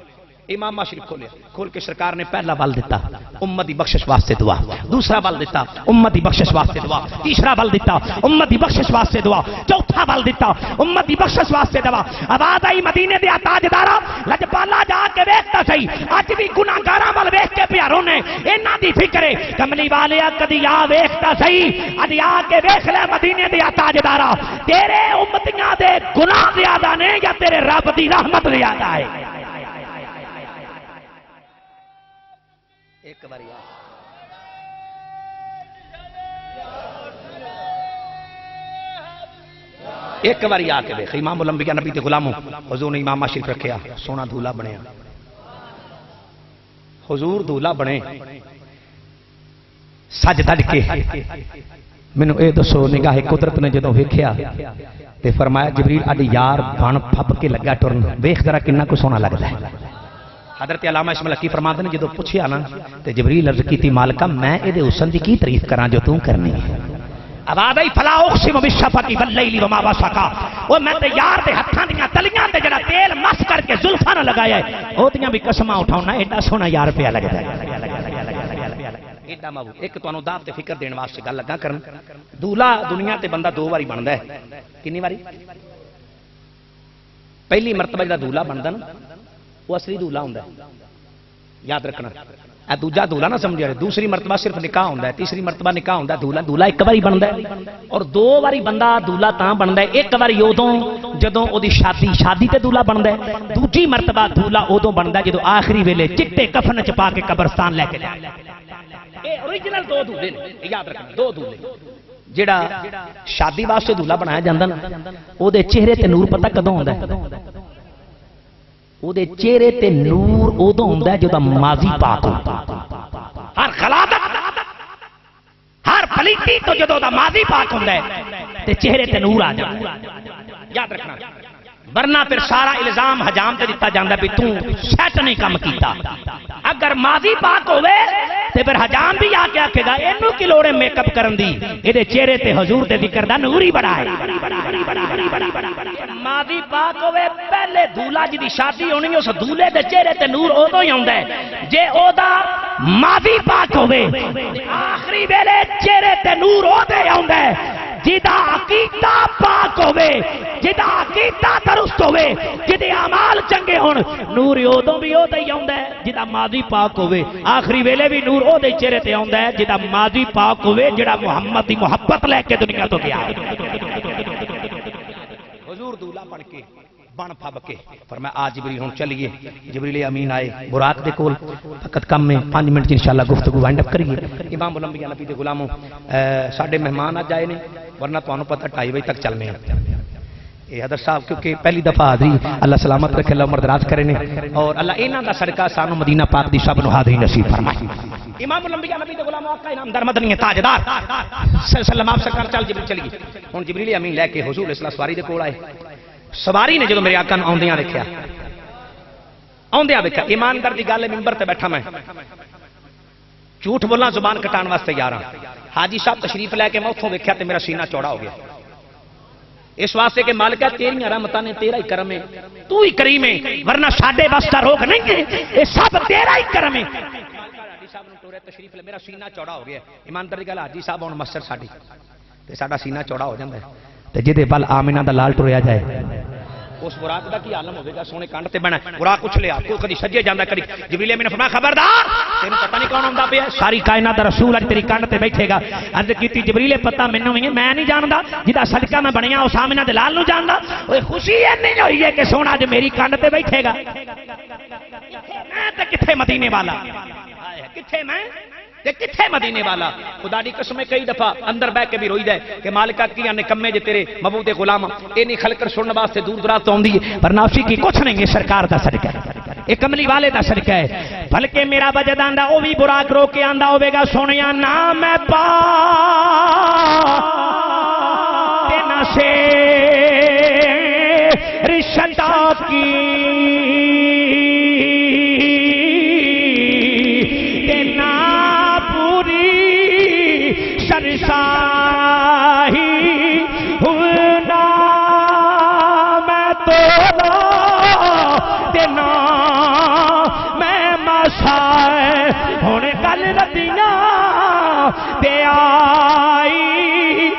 امامہ شریف کھولیا، کھول کے سرکار نے پہلا بل دیتا امت دی بخشش واسطے دعا، دوسرا بل دیتا امت دی بخشش واسطے دعا، تیسرا بل دیتا امت دی بخشش واسطے دعا، چوتھا بل دیتا امت دی بخشش واسطے دعا۔ آواز آئی مدینے دے تاجدارا لجپالا جا کے ویکھتا سی، اج بھی گناہگاراں ول ویکھ کے پیاروں نے انہاں دی فکر ہے، کملی والیا کدی آ ویکھتا سی، اج آ کے ویکھ لے مدینے دے تاجدارا، تیرے امتیاں دے گناہ زیادہ نے یا تیرے رب دی رحمت زیادہ ہے؟ ایک بار ایک بار آ کے دیکھ، امام الانبیاء نبی تے غلاموں حضور نے امامہ شریف رکھیا، سونا دھولا بنیا، حضور دھولا بنے، سج دج کے مینوں اے دسو نگاہ قدرت نے جدوں ویکھیا تے فرمایا جبریل اڈ یار بن پھپ کے لگا ٹرن، ویکھ ذرا کنا کو سونا لگدا ہے۔ حضرت علامہ اسماعیل حقی فرماتے ہیں جدو پوچھیا نا تے جبریل عرض کیتی مالکا میں اے دے حسن دی کی تعریف کراں جو تو کرنی ہے۔ آواز آئی فلا اقسم بالشفق واللیل وما وسق، او میں تے یار دے ہتھاں دیاں تلیاں تے جڑا تیل مس کر کے زلفاں نہ لگایا ہے اودیاں بھی قسماں اٹھاونا، ایڈا سونا یار پیا لگدا ہے، ایڈا محبوب۔ ایک تانوں دعوت تے فکر دین واسطے گل لگا کرن، دولہا دنیا تے بندہ دو واری بندا ہے، کنی واری؟ پہلی مرتبہ جڑا دولہا بندا نا وہ اصلی دولہا ہوندا ہے، یاد رکھنا، اے دوجا دولہا نہ سمجھ رہے، دوسری مرتبہ صرف نکاح ہوندا ہے، تیسری مرتبہ نکاح ہوندا ہے، دولہا ایک باری بندا ہے، اور دو باری بندہ دولہا تاں بندا ہے، ایک باری اودوں جدوں اودی شادی تے دولہا بندا ہے، دوجی مرتبہ دولہا اودوں بندا ہے جدوں آخری ویلے چٹے کفن چ پا کے قبرستان لے کے جائے۔ اے اوریجنل دو دولہے نے، یاد رکھنا، دو دولہے۔ جڑا شادی واسطے دولہا بنایا جاندا نا او دے چہرے تے نور پتہ کدوں ہوندا ہے؟ او دے چہرے تے نور اودوں ہوندا ہے جدوں ماضی پاک ہوندا، ہر غلاظت ہر پلیتی تو جدوں دا ماضی پاک ہوندا ہے تے چہرے تے نور آ جاندا ہے، یاد رکھنا، ورنہ پھر سارا الزام حجام تے دتا جاندا ہے بھی تو سیٹ نہیں کام کیتا۔ اگر ماضی پاک ہوئے تے پھر حجام بھی آ کے آکھے گا اینوں کی لوڑ ہے میک اپ کرن دی، اے چہرے تے حضور دے ذکر دا نور ہی بڑا ہے۔ ماضی پاک ہوئے پہلے دولہا جی دی شادی ہونی اس دولہے دے چہرے تے نور اودوں ہی ہوندا ہے جے او دا ماضی پاک ہوئے، آخری ویلے چہرے تے نور اودے ہوندا ہے جدا عقیدہ پاک ہوئے، جدا عقیدہ درست ہوئے، جدے اعمال چنگے ہون نور اودوں بھی اودے ہی ہوندا ہے جدا ماضی پاک ہوئے، آخری ویلے بھی نور اودے چہرے تے ہوندا ہے جدا ماضی پاک ہوئے جڑا محمد دی محبت لے کے دنیا تو گیا۔ حضور دولہا بن کے بن پھب کے فرمایا آج جبریل ہن چلیے، جبریل امین آئے براق دے کول، فقط کم میں 5 منٹ انشاءاللہ گفتگو وائنڈ اپ کریے۔ امام الانبیاء نبی دے غلاموں ساڈے مہمان اج آئے نے، ورنہ تانوں پتہ 2:30 بجے تک چلنے ہیں۔ یہ حضرت صاحب کیونکہ پہلی دفعہ حاضری اللہ سلامت رکھے اللہ عمر دراز کرے نے اور اللہ انہاں دا صدقہ سانو مدینہ پاک دی سب نو حاضری نصیب فرمائے امام الانبیاء نبی دے غلام آقا انعام در مدنی تاجدار صلی اللہ علیہ وسلم آپ سرکار چل جبریل چلی گئی ہن جبریل امین لے کے حضور علیہ سواری دے کول آئے سواری نے جدوں میرے آقا نوں اوندیاں ویکھیا ایماندار دی گل ممبر تے بیٹھا میں جھوٹ بولنا زبان کٹان واسطے تیار ہاں حاجی صاحب تشریف لے کے میں اتوں ویکھیا تے میرا سینہ چوڑا ہو گیا اس واسطے کہ مالکہ تیری رحمتاں نے تیرا ہی کرم ہے تو ہی کریم ہے ورنہ ساڈے واسطہ روک نہیں ہے یہ سب تیرا ہی کرم ہے حاجی صاحب نے ٹورے تشریف لے میرا سینہ چوڑا ہو گیا ایماندار دی گل حاجی صاحب ہن مسجد ساڈی تے ساڈا سینہ چوڑا ہو جاندا ہے تے جدے بل آمنہ دا لال ٹریا جائے اس براق دا کی عالم ہوے گا سونے کنڈ تے بنا براق کچھ لیا کوئی کدی سجے جاندا کدی جبریل امین نے فرمایا خبردار تینوں پتہ نہیں کون ہوندا پیا ساری کائنات دا رسول اج تیری کنڈ تے بیٹھے گا عرض کیتی جبریل پتہ مینوں نہیں میں نہیں جاندا جدا صدقہ میں بنیا اس آمنہ دے لال نو جاندا اوے خوشی نہیں ہوئی ہے کہ سونا اج میری کنڈ تے بیٹھے گا میں تے کتھے مدینے والا کتھے میں تے کتھے مدینے والا خدا دی قسم کئی دفعہ اندر بیٹھ کے بھی روئی دے کہ مالکہ کیا نکمے جے تیرے مبعوث غلام اینی خلق کر سنن واسطے دور دراز تو اوندی ہے پر نافسی کی کچھ نہیں ہے سرکار دا صدقہ اے کملی والے دا صدقہ ہے بلکہ میرا وجد آندا او بھی براق رو کے آندا ہوے گا سونیا نا میں پا تے نہ سے رشتہ کی شاہی ہونا میں تو دینا میں مسائے ہونے کل ردیاں دے آئی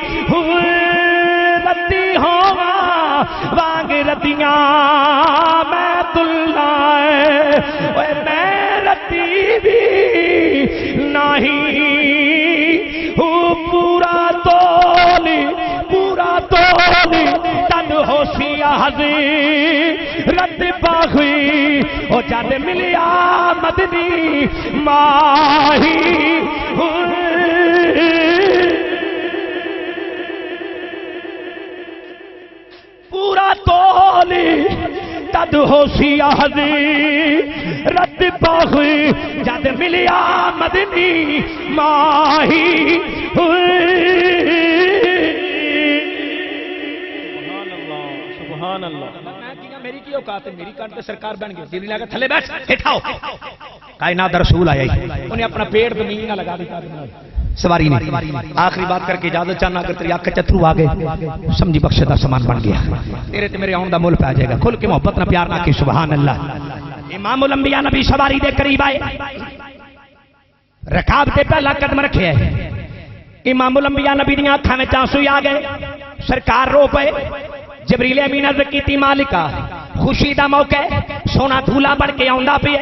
ردی ہوا وانگ ردیاں میں تلائے میں ردی بھی نہیں پورا تولی تن ہو حضی رد باغوی او جد ملیا مدنی ماہی پورا تولی تد ہو حضی رد باغوی جد ملیا مدنی ماہی سبحان اللہ میری کی اوقات ہے میری کانٹ تے سرکار بن گئی جبریل آگے تھلے بیٹھ اٹھاؤ کائنات رسول آیا ہی انہیں اپنا پیڑ زمین نہ لگا دیتا سواری نہیں آخری بات کر کے اجازت چاہنا اگر تیری آنکھ چترو آ گئے سمجھی بخشے دا سامان بن گیا تیرے تے میرے آن دا مول پہ آ جائے گا کھل کے محبت نہ پیار نہ کی سبحان اللہ امام الانبیاء نبی سواری دے قریب آئے رکاب تے پہلا قدم رکھے ہے امام الانبیاء نبی دیاں آنکھاں وچ آنسو آ گئے سرکار رو پئے جبریل امین عرض کیتی مالکا خوشی دا موقع سونا دھولا بڑھ کے آندا پئے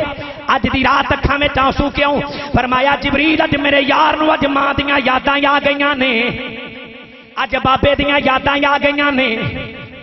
اج دی رات اکھاں وچ آنسو کیوں فرمایا جبریل اج میرے یار نو اج ماں دیاں یاداں آ گئیاں نے اج بابے دیاں یاداں آ گئیاں نے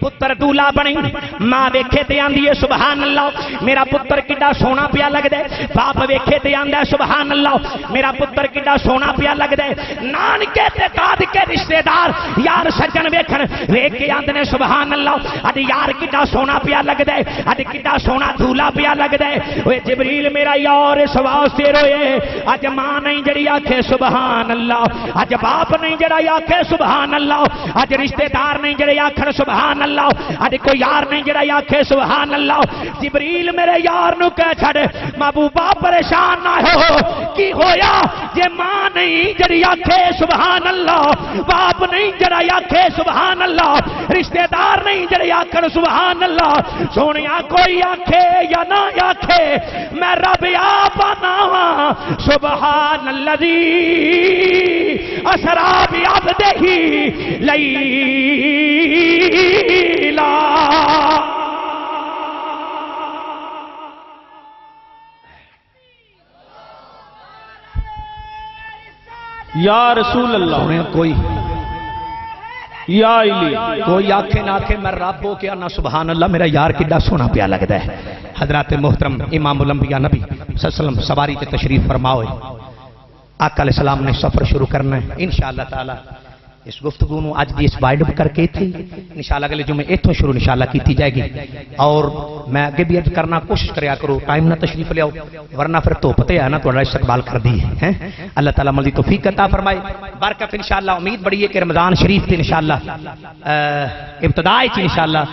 پتر دولا بنی ماں ویکھے تے آندی ہے سبحان اللہ میرا پتر کڈا سونا پیا لگدا ہے باپ ویکھے تے آندا ہے سبحان اللہ میرا پتر کڈا سونا پیا لگدا ہے نانکے تے داد کے رشتہ دار یار سجن ویکھن ویکھ کے آندے نے سبحان اللہ اج یار کڈا سونا پیا لگدا ہے اج کڈا سونا دولا پیا لگدا ہے اوے جبریل میرا یار اس واسطے روئے اج ماں نہیں جڑی آکھے سبحان اللہ اج باپ نہیں جڑا آکھے سبحان اللہ اج رشتہ دار نہیں جڑے آکھن سبحان اللہ اج کوئی یار نہیں جڑا آکھے سبحان اللہ جبریل میرے یار نو کہہ چھڑ محبوبہ پریشان نہ ہو کی ہویا جے ماں نہیں جڑی آکھے سبحان اللہ باپ نہیں جڑا آکھے سبحان اللہ رشتہ دار نہیں جڑے آکھن سبحان اللہ سونیا کوئی آکھے یا نہ آکھے میں رب آپ ناواں سبحان الذی اسرا بعبدہ لیلا یا رسول اللہ کوئی یا علی کوئی آنکھیں نہ آنکھیں میں رب ہو کے نہ سبحان اللہ میرا یار کڈا سونا پیا لگتا ہے حضرات محترم امام الانبیاء نبی صلی اللہ علیہ وسلم سواری تے تشریف فرماؤ آقا علیہ السلام نے سفر شروع کرنا ہے انشاءاللہ تعالی اس گفتگو نو اج دی اس وائڈ اپ کر کے تھی انشاءاللہ اگلے جمعے ایتھوں شروع انشاءاللہ کیتی جائے گی اور میں اگے بھی عرض کرنا کوشش کریا کرو ٹائم نہ تشریف لے آؤ ورنہ پھر تو پتہ ہے نا تھوڑا استقبال کر دی ہے اللہ تعالی عمل دی توفیق عطا فرمائے برکت انشاءاللہ امید بڑی ہے کہ رمضان شریف تے انشاءاللہ ابتدا وچ انشاءاللہ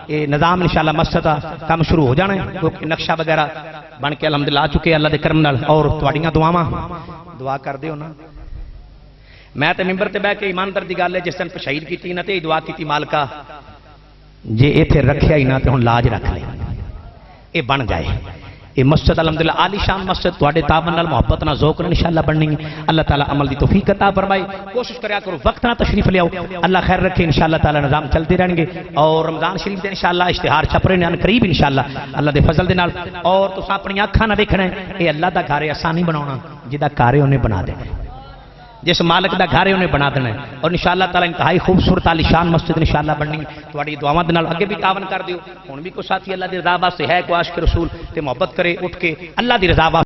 یہ نظام انشاءاللہ مسجد دا کام شروع ہو جانا ہے کیونکہ نقشہ وغیرہ بن کے الحمدللہ آ چکے اللہ دے کرم نال اور تواڈیاں دعاواں دعا کر دیو نا میں تے ممبر تے بیٹھ کے ایماندار دی گل ہے جس دن پشہید کیتی نہ تے دعا کیتی مالکا جے ایتھے رکھیا ہی نہ تے ہن لاج رکھ لے اے بن جائے یہ مسجد الحمدللہ عالی شان مسجد تواڈے تعاون نال محبت نال ذوق نال انشاءاللہ بننی ہے اللہ تعالی عمل دی توفیق عطا فرمائے کوشش کریا کرو وقت نہ تشریف لے آؤ اللہ خیر رکھے انشاءاللہ تعالی نظام چلتے رہیں گے اور رمضان شریف دے انشاءاللہ اشتہار چھپ رہے ہیں قریب انشاءاللہ اللہ دے فضل دے نال اور تساں اپنی اکھاں نہ دیکھنا ہے اے اللہ دا گھر ہے اساں نہیں بناونا جدا گھر ہے انہیں بنا دینا ہے جس مالک دا گھر ہے انہیں بنا دینا ہے اور انشاءاللہ تعالی انتہائی خوبصورت عالی شان مسجد انشاءاللہ بننی ہے تواڈی دعاواں دے نال اگے بھی تعاون کر دیو ہن بھی کوئی ساتھی اللہ دی رضا واسطے ہے کوئی عاشق رسول تے محبت کرے اٹھ کے اللہ دی رضا